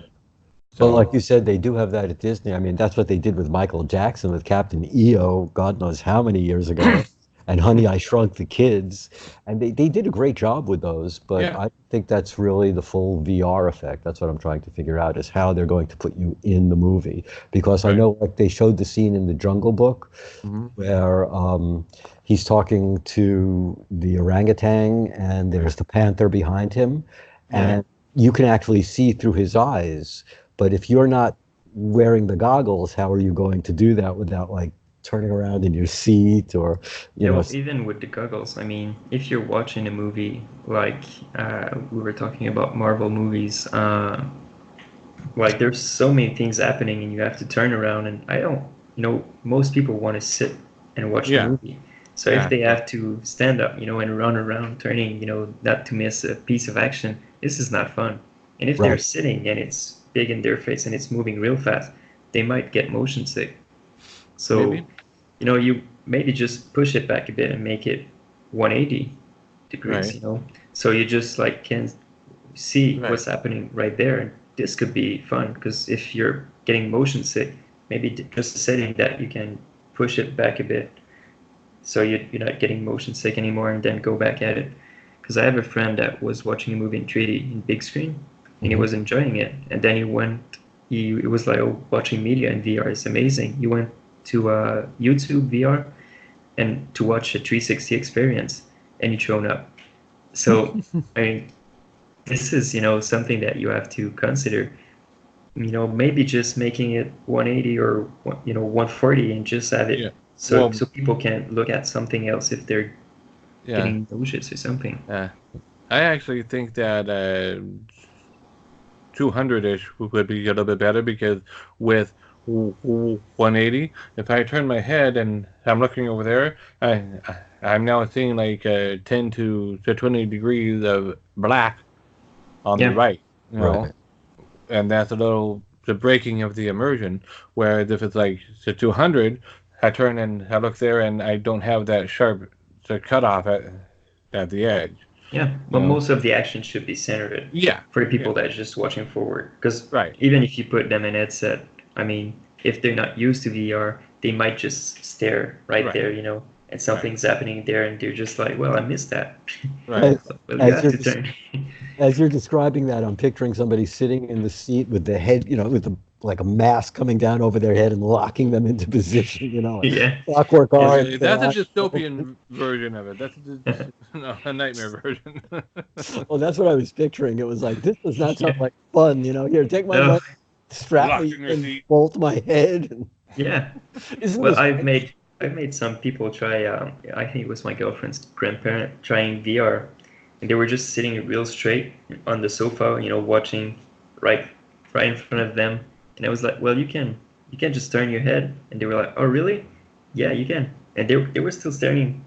Speaker 2: So, well, like you said, they do have that at Disney. I mean, that's what they did with Michael Jackson, with Captain EO, God knows how many years ago, and Honey, I Shrunk the Kids. And they did a great job with those, but I think that's really the full VR effect. That's what I'm trying to figure out, is how they're going to put you in the movie. Because I know, like, they showed the scene in The Jungle Book where he's talking to the orangutan, and there's the panther behind him, and you can actually see through his eyes. But if you're not wearing the goggles, how are you going to do that without, like, turning around in your seat or,
Speaker 3: Well, even with the goggles, I mean, if you're watching a movie like we were talking about Marvel movies, like there's so many things happening and you have to turn around, and I don't, most people want to sit and watch the movie. So if they have to stand up, and run around turning, not to miss a piece of action, this is not fun. And if they're sitting and it's big in their face and it's moving real fast, they might get motion sick. So, you maybe just push it back a bit and make it 180 degrees, so you just can see what's happening right there. And this could be fun, because if you're getting motion sick, maybe just setting that you can push it back a bit so you're not getting motion sick anymore, and then go back at it. Because I have a friend that was watching a movie in 3D in big screen, and he was enjoying it. And then he was like, watching media in VR is amazing. He went to YouTube VR and to watch a 360 experience, and he'd shown up. So, I mean, this is, something that you have to consider. Maybe just making it 180 or, 140, and just have it so people can look at something else if they're getting nauseous or something.
Speaker 1: I actually think that 200-ish would be a little bit better, because with 180, if I turn my head and I'm looking over there, I'm now seeing like 10 to 20 degrees of black on the right, and that's the breaking of the immersion. Whereas if it's like 200, I turn and I look there and I don't have that sharp cutoff at the edge.
Speaker 3: Yeah, but most of the action should be centered. For the people that are just watching forward, because even if you put them in headset, I mean, if they're not used to VR, they might just stare there, and something's happening there, and they're just like, well, I missed that.
Speaker 2: Well, you have to turn. As you're describing that, I'm picturing somebody sitting in the seat with the head, with like a mask coming down over their head and locking them into position, Clockwork Orange.
Speaker 1: That's a dystopian version of it. That's a nightmare version.
Speaker 2: Well, that's what I was picturing. It was like, this does not sound like fun, Here, take my money, strap me and bolt my head.
Speaker 3: Well, I've I've made some people try. I think it was my girlfriend's grandparent trying VR, and they were just sitting real straight on the sofa, watching right, right in front of them. And I was like, well, you can just turn your head. And they were like, oh, really? Yeah, you can. And they were still staring,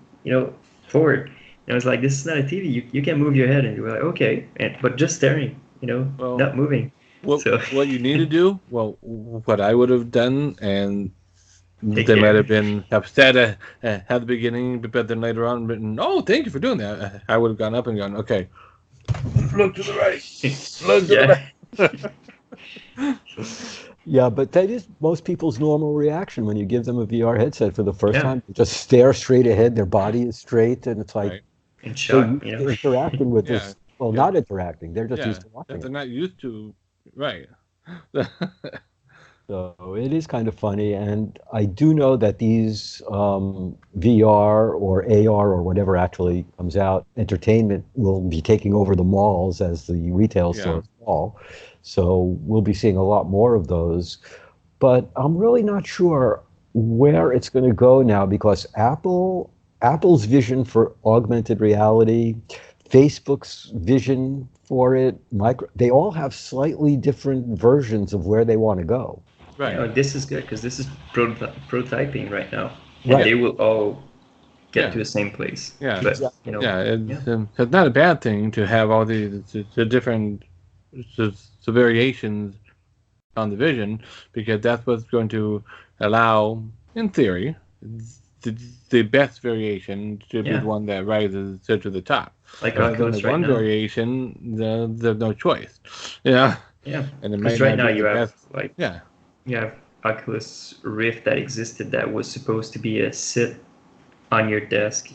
Speaker 3: forward. And I was like, this is not a TV. You can move your head. And they were like, okay, but just staring,
Speaker 1: Well,
Speaker 3: not moving.
Speaker 1: What you need to do, what I would have done, and
Speaker 3: Take
Speaker 1: they
Speaker 3: care.
Speaker 1: might have been upset at the beginning, but then later on written, "Oh, thank you for doing that." I would have gone up and gone, "Okay, look to the right, look to the
Speaker 3: Yeah.
Speaker 2: Yeah, but that is most people's normal reaction when you give them a VR headset for the first
Speaker 3: Yeah.
Speaker 2: time. They just stare straight ahead, their body is straight, and it's like
Speaker 1: right."
Speaker 3: In
Speaker 2: they're
Speaker 3: shock,
Speaker 2: used to interacting with
Speaker 1: Yeah,
Speaker 2: this. Well,
Speaker 1: yeah.
Speaker 2: not interacting. They're just
Speaker 1: Yeah,
Speaker 2: used to watching
Speaker 1: they're
Speaker 2: it.
Speaker 1: not used to, right?
Speaker 2: So it is kind of funny, and I do know that these VR or AR or whatever actually comes out, entertainment will be taking over the malls as the retail
Speaker 1: Yeah.
Speaker 2: stores fall. So we'll be seeing a lot more of those. But I'm really not sure where it's going to go now because Apple's vision for augmented reality, Facebook's vision for it, they all have slightly different versions of where they want to go.
Speaker 1: Right.
Speaker 3: This is good because this is prototyping right now, and
Speaker 2: Right.
Speaker 3: they will all get
Speaker 1: Yeah.
Speaker 3: to the same place.
Speaker 1: Yeah.
Speaker 3: But
Speaker 1: Yeah, it's not a bad thing to have all the different the variations on the vision, because that's what's going to allow, in theory, the best variation to be
Speaker 3: Yeah.
Speaker 1: the one that rises to the top.
Speaker 3: like
Speaker 1: If there's
Speaker 3: Oculus
Speaker 1: only
Speaker 3: right
Speaker 1: one
Speaker 3: now.
Speaker 1: variation, there's no choice. Yeah,
Speaker 3: Yeah,
Speaker 1: and it might
Speaker 3: because right
Speaker 1: not
Speaker 3: now
Speaker 1: be
Speaker 3: you
Speaker 1: the
Speaker 3: have
Speaker 1: best. Yeah,
Speaker 3: you have Oculus Rift that existed that was supposed to be a sit on your desk,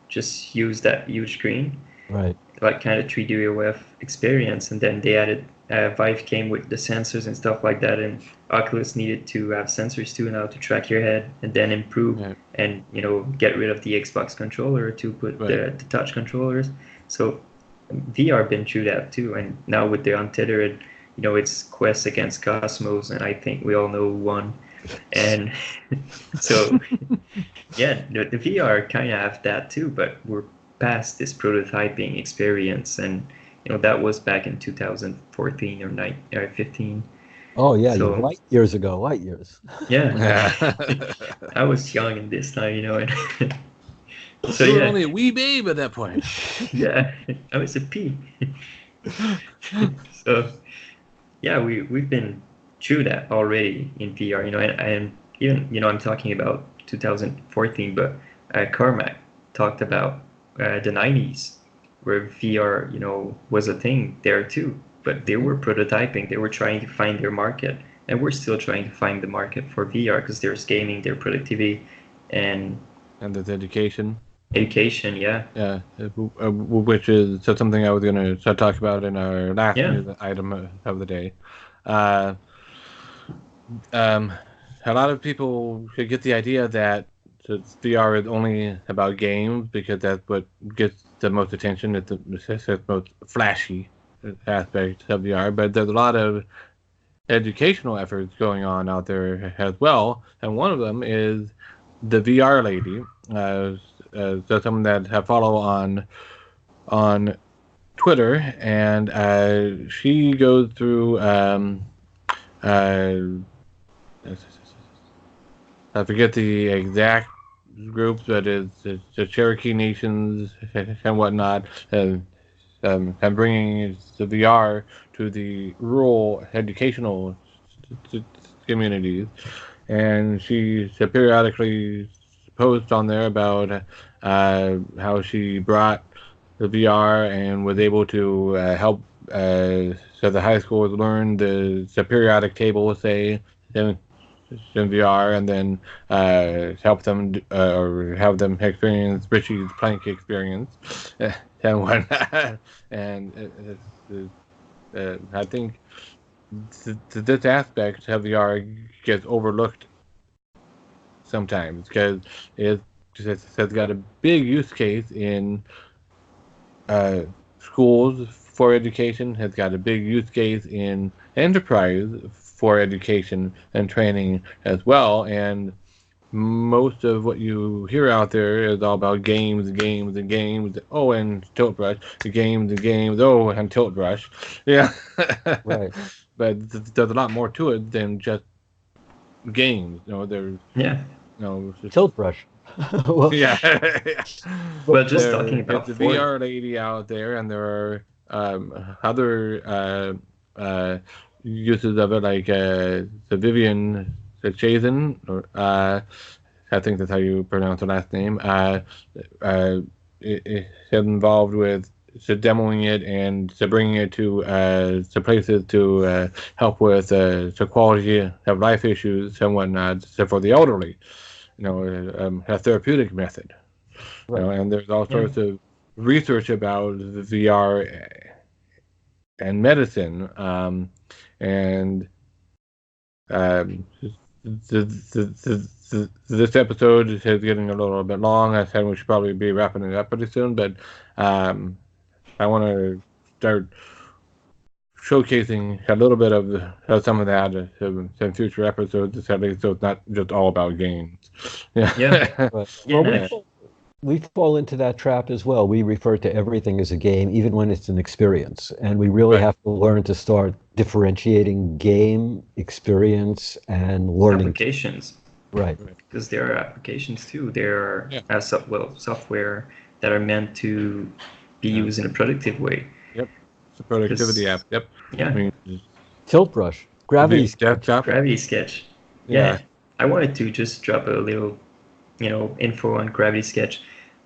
Speaker 3: just use that huge screen,
Speaker 2: Right.
Speaker 3: like kind of 3D UF experience, and then they added Vive came with the sensors and stuff like that, and Oculus needed to have sensors too now to track your head and then improve
Speaker 1: yeah,
Speaker 3: and get rid of the Xbox controller to put
Speaker 1: Right.
Speaker 3: the touch controllers. So VR been through that too, and now with the Untethered, it's Quest against Cosmos, and I think we all know who won. And so yeah, the VR kind of have that too, but we're past this prototyping experience, and that was back in 2014 or 15.
Speaker 2: Oh yeah,
Speaker 3: So-
Speaker 2: light years ago, light years.
Speaker 3: Yeah,
Speaker 1: yeah.
Speaker 3: I was young in this time, and so
Speaker 1: You were
Speaker 3: yeah,
Speaker 1: only a wee babe at that point.
Speaker 3: yeah, I was a P. So yeah, we've been through that already in VR, and even I'm talking about 2014, but Carmack talked about the 90s where VR was a thing there too, but they were prototyping, they were trying to find their market, and we're still trying to find the market for VR because there's gaming, there's productivity, and
Speaker 1: And there's education.
Speaker 3: education. Yeah,
Speaker 1: Which is something I was going to talk about in our last
Speaker 3: Yeah.
Speaker 1: news item of the day. A lot of people should get the idea that VR is only about games because that's what gets the most attention. It's the most flashy aspect of VR, but there's a lot of educational efforts going on out there as well, and one of them is the VR lady. So someone that I follow on Twitter, and she goes through. I forget the exact groups, but it's the Cherokee nations and whatnot, and bringing the VR to the rural educational communities. And she periodically posts on there about how she brought the VR and was able to help so the high schoolers learn the periodic table, say, in VR, and then help them or have them experience Richie's plank experience and whatnot. And I think this aspect of VR gets overlooked sometimes because it's got a big use case in schools for education, has got a big use case in enterprise for education and training as well. And most of what you hear out there is all about games, games, and games. Oh, and Tilt Brush, the games and games. Oh, and Tilt Brush. Yeah.
Speaker 2: Right.
Speaker 1: But there's a lot more to it than just games. There's
Speaker 3: Yeah.
Speaker 2: Tilt Brush. Well,
Speaker 1: yeah.
Speaker 3: Well, just
Speaker 1: There
Speaker 3: talking
Speaker 1: is
Speaker 3: about
Speaker 1: the
Speaker 3: Ford.
Speaker 1: VR lady out there, and there are other uses of it, like the Vivian Chazen, or I think that's how you pronounce her last name. It's involved with demoing it and bringing it to places to help with the quality of life issues and whatnot, for the elderly. A therapeutic method.
Speaker 2: right.
Speaker 1: And there's all
Speaker 3: Yeah.
Speaker 1: sorts of research about the VR and medicine, and this episode is getting a little bit long. I said we should probably be wrapping it up pretty soon, but I want to start showcasing a little bit of some of that in future episodes, at least, so it's not just all about games.
Speaker 3: Yeah.
Speaker 2: Right.
Speaker 3: Yeah,
Speaker 2: Well, we fall into that trap as well. We refer to everything as a game, even when it's an experience. And we really
Speaker 1: Right.
Speaker 2: have to learn to start differentiating game, experience, and learning.
Speaker 3: applications.
Speaker 2: Right.
Speaker 3: Because there are applications too. There are
Speaker 1: Yeah.
Speaker 3: software that are meant to be used in a productive way.
Speaker 1: Yep. It's a productivity app. Yep.
Speaker 3: Yeah.
Speaker 1: I mean,
Speaker 2: Tilt Brush. Gravity.
Speaker 1: desktop.
Speaker 3: Gravity Sketch. Yeah. I wanted to just drop a little, info on Gravity Sketch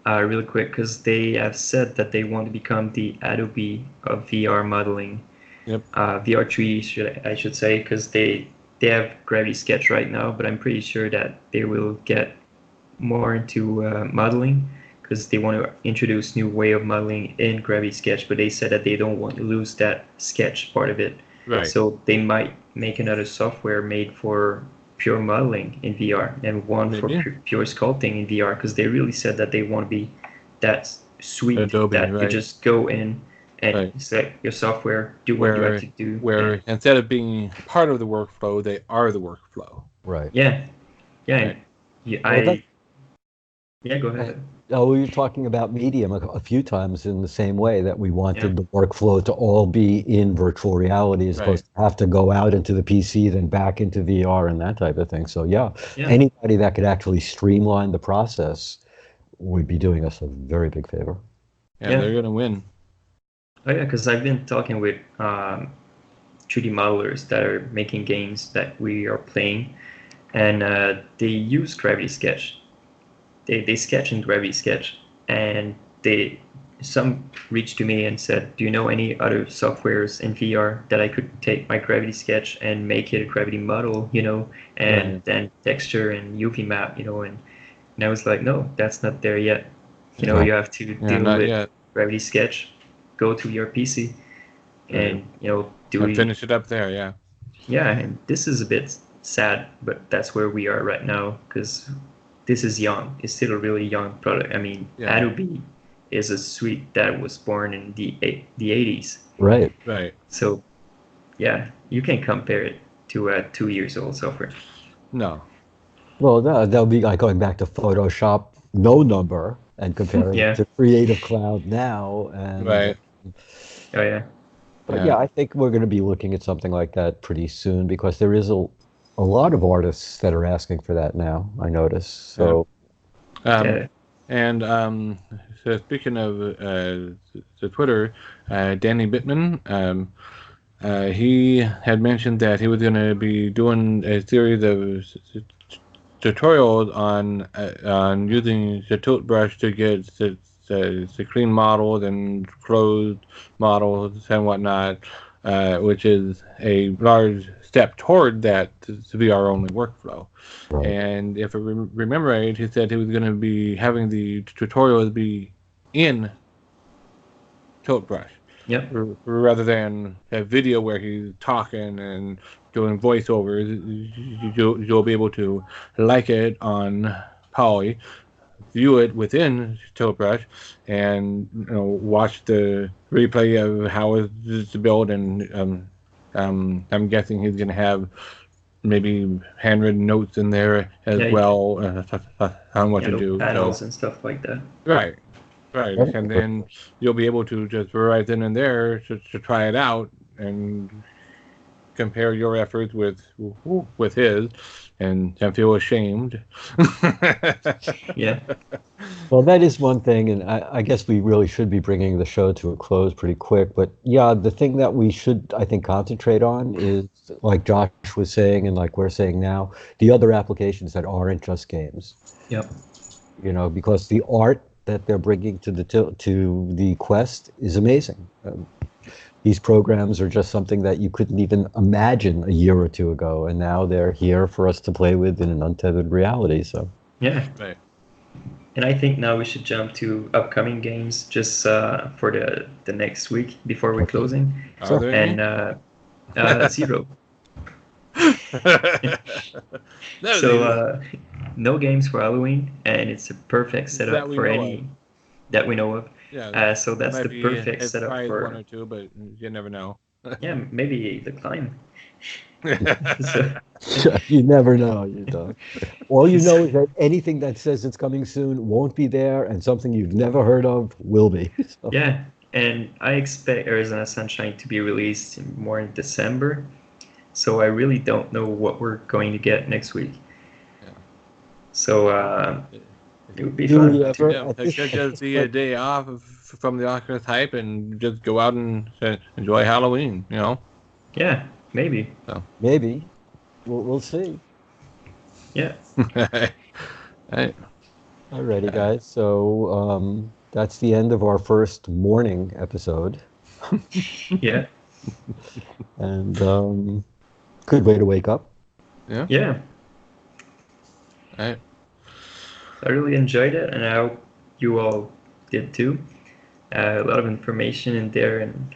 Speaker 3: really quick, because they have said that they want to become the Adobe of VR modeling.
Speaker 1: Yep.
Speaker 3: VR3, I should say, because they have Gravity Sketch right now, but I'm pretty sure that they will get more into modeling, because they want to introduce new way of modeling in Gravity Sketch, but they said that they don't want to lose that sketch part of it.
Speaker 1: Right.
Speaker 3: So they might make another software made for pure modeling in VR and one for pure sculpting in VR, because they really said that they want to be that suite
Speaker 1: Adobe,
Speaker 3: that you
Speaker 1: right.
Speaker 3: just go in and
Speaker 1: Right.
Speaker 3: select your software, do what you have to do.
Speaker 1: Where instead of being part of the workflow, they are the workflow.
Speaker 2: Right.
Speaker 3: Yeah.
Speaker 1: Right.
Speaker 3: Yeah, go ahead.
Speaker 2: Oh, we were talking about Medium a few times in the same way, that we wanted
Speaker 3: Yeah.
Speaker 2: the workflow to all be in virtual reality as opposed to have to go out into the PC, then back into VR and that type of thing. So yeah, anybody that could actually streamline the process would be doing us a very big favor.
Speaker 1: Yeah. They're going to win.
Speaker 3: Oh yeah, because I've been talking with 3D modelers that are making games that we are playing, and they use Gravity Sketch. They sketch in Gravity Sketch, and some reached to me and said, do you know any other softwares in VR that I could take my Gravity Sketch and make it a gravity model, and then texture and UV map, and I was like, no, that's not there yet. You have to deal with Gravity Sketch, go to your PC, and
Speaker 1: finish it up there.
Speaker 3: Yeah, and this is a bit sad, but that's where we are right now, because this is young. It's still a really young product. I mean, Adobe is a suite that was born in the 80s.
Speaker 2: Right.
Speaker 3: So, yeah, you can't compare it to a 2 years old software.
Speaker 1: No.
Speaker 2: Well, that'll be like going back to Photoshop, no number, and comparing it to Creative Cloud now. And,
Speaker 1: right.
Speaker 3: Oh, yeah.
Speaker 2: But I think we're going to be looking at something like that pretty soon, because there is a lot of artists that are asking for that now, I notice. So,
Speaker 1: and so speaking of the Twitter, Danny Bittman, he had mentioned that he was going to be doing a series of tutorials on using the tilt brush to get the clean models and closed models and whatnot, which is a large step toward that VR only workflow.
Speaker 2: Right.
Speaker 1: And if I remember right, he said he was going to be having the tutorials be in tilt brush.
Speaker 3: Yep.
Speaker 1: Rather than a video where he's talking and doing voiceovers, you'll be able to like it on Poly, view it within tilt brush, and watch the replay of how it's built. And I'm guessing he's going to have maybe handwritten notes in there as
Speaker 3: Yeah,
Speaker 1: well on what to
Speaker 3: little
Speaker 1: do.
Speaker 3: panels
Speaker 1: So,
Speaker 3: and stuff like that.
Speaker 1: right.
Speaker 2: Right.
Speaker 1: And then you'll be able to just write in there to try it out and compare your efforts with his, and feel ashamed.
Speaker 3: Yeah.
Speaker 2: Well, that is one thing, and I guess we really should be bringing the show to a close pretty quick. But yeah, the thing that we should, I think, concentrate on is, like Josh was saying, and like we're saying now, the other applications that aren't just games.
Speaker 3: Yep.
Speaker 2: Because the art that they're bringing to the Quest is amazing. These programs are just something that you couldn't even imagine a year or two ago, and now they're here for us to play with in an untethered reality. So
Speaker 3: Yeah.
Speaker 1: Right.
Speaker 3: And I think now we should jump to upcoming games just for the next week before we're closing.
Speaker 1: Are there any?
Speaker 3: And zero.
Speaker 1: No,
Speaker 3: So no games for Halloween, and it's a perfect setup
Speaker 1: That we
Speaker 3: for
Speaker 1: know
Speaker 3: any
Speaker 1: of.
Speaker 3: that we know of.
Speaker 1: Yeah,
Speaker 3: So that's
Speaker 1: might
Speaker 3: the
Speaker 1: be
Speaker 3: perfect
Speaker 1: as
Speaker 3: setup
Speaker 1: high as one
Speaker 3: for
Speaker 1: or two, but you never know.
Speaker 3: yeah, maybe the climb.
Speaker 2: you never know. You don't. All you know is that anything that says it's coming soon won't be there, and something you've never heard of will be. So.
Speaker 3: Yeah, and I expect Arizona Sunshine to be released more in December, so I really don't know what we're going to get next week.
Speaker 1: Yeah.
Speaker 3: So it would be
Speaker 2: Do
Speaker 3: fun.
Speaker 2: we ever?
Speaker 1: Yeah,
Speaker 2: at
Speaker 1: it
Speaker 2: this
Speaker 1: should
Speaker 2: point,
Speaker 1: just be a day off from the Oculus hype and just go out and enjoy Halloween,
Speaker 3: Yeah, maybe.
Speaker 2: maybe. We'll see.
Speaker 3: Yeah.
Speaker 1: Right.
Speaker 2: Alrighty, guys. So that's the end of our first morning episode,
Speaker 3: Yeah.
Speaker 2: and good way to wake up.
Speaker 1: Yeah.
Speaker 3: Yeah.
Speaker 1: Right.
Speaker 3: I really enjoyed it, and I hope you all did too. A lot of information in there, and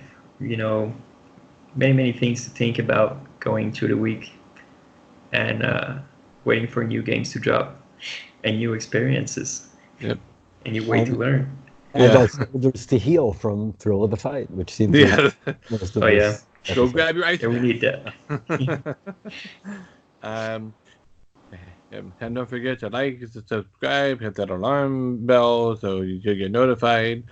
Speaker 3: many things to think about going through the week, and waiting for new games to drop, and new experiences.
Speaker 1: Yep.
Speaker 3: And new way to learn.
Speaker 2: And
Speaker 1: Yeah.
Speaker 2: our shoulders to heal from Thrill of the Fight, which seems
Speaker 1: Yeah.
Speaker 2: like most of
Speaker 3: Oh, yeah.
Speaker 2: this
Speaker 1: Go
Speaker 2: episode.
Speaker 1: grab your ice
Speaker 3: Yeah, we
Speaker 1: pack.
Speaker 3: need that.
Speaker 1: And don't forget to like, subscribe, hit that alarm bell so you get notified.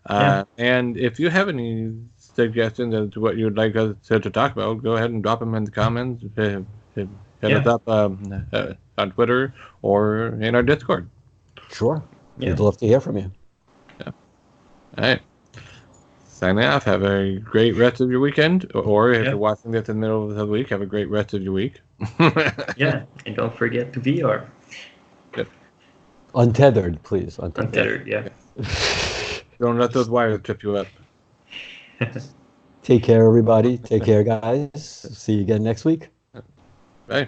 Speaker 3: Yeah.
Speaker 1: And if you have any suggestions as to what you'd like us to talk about, go ahead and drop them in the comments. Hit us up on Twitter or in our Discord.
Speaker 2: Sure.
Speaker 3: Yeah.
Speaker 2: We'd love to hear from you.
Speaker 1: All right. Signing off. Have a great rest of your weekend. Or if
Speaker 3: Yeah.
Speaker 1: you're watching this in the middle of the week, have a great rest of your week.
Speaker 3: Yeah, and don't forget to VR.
Speaker 2: Untethered, please. Untethered.
Speaker 3: Untethered, yeah.
Speaker 1: Don't let those wires trip you up.
Speaker 2: Take care, everybody. Take care, guys. See you again next week.
Speaker 1: Bye.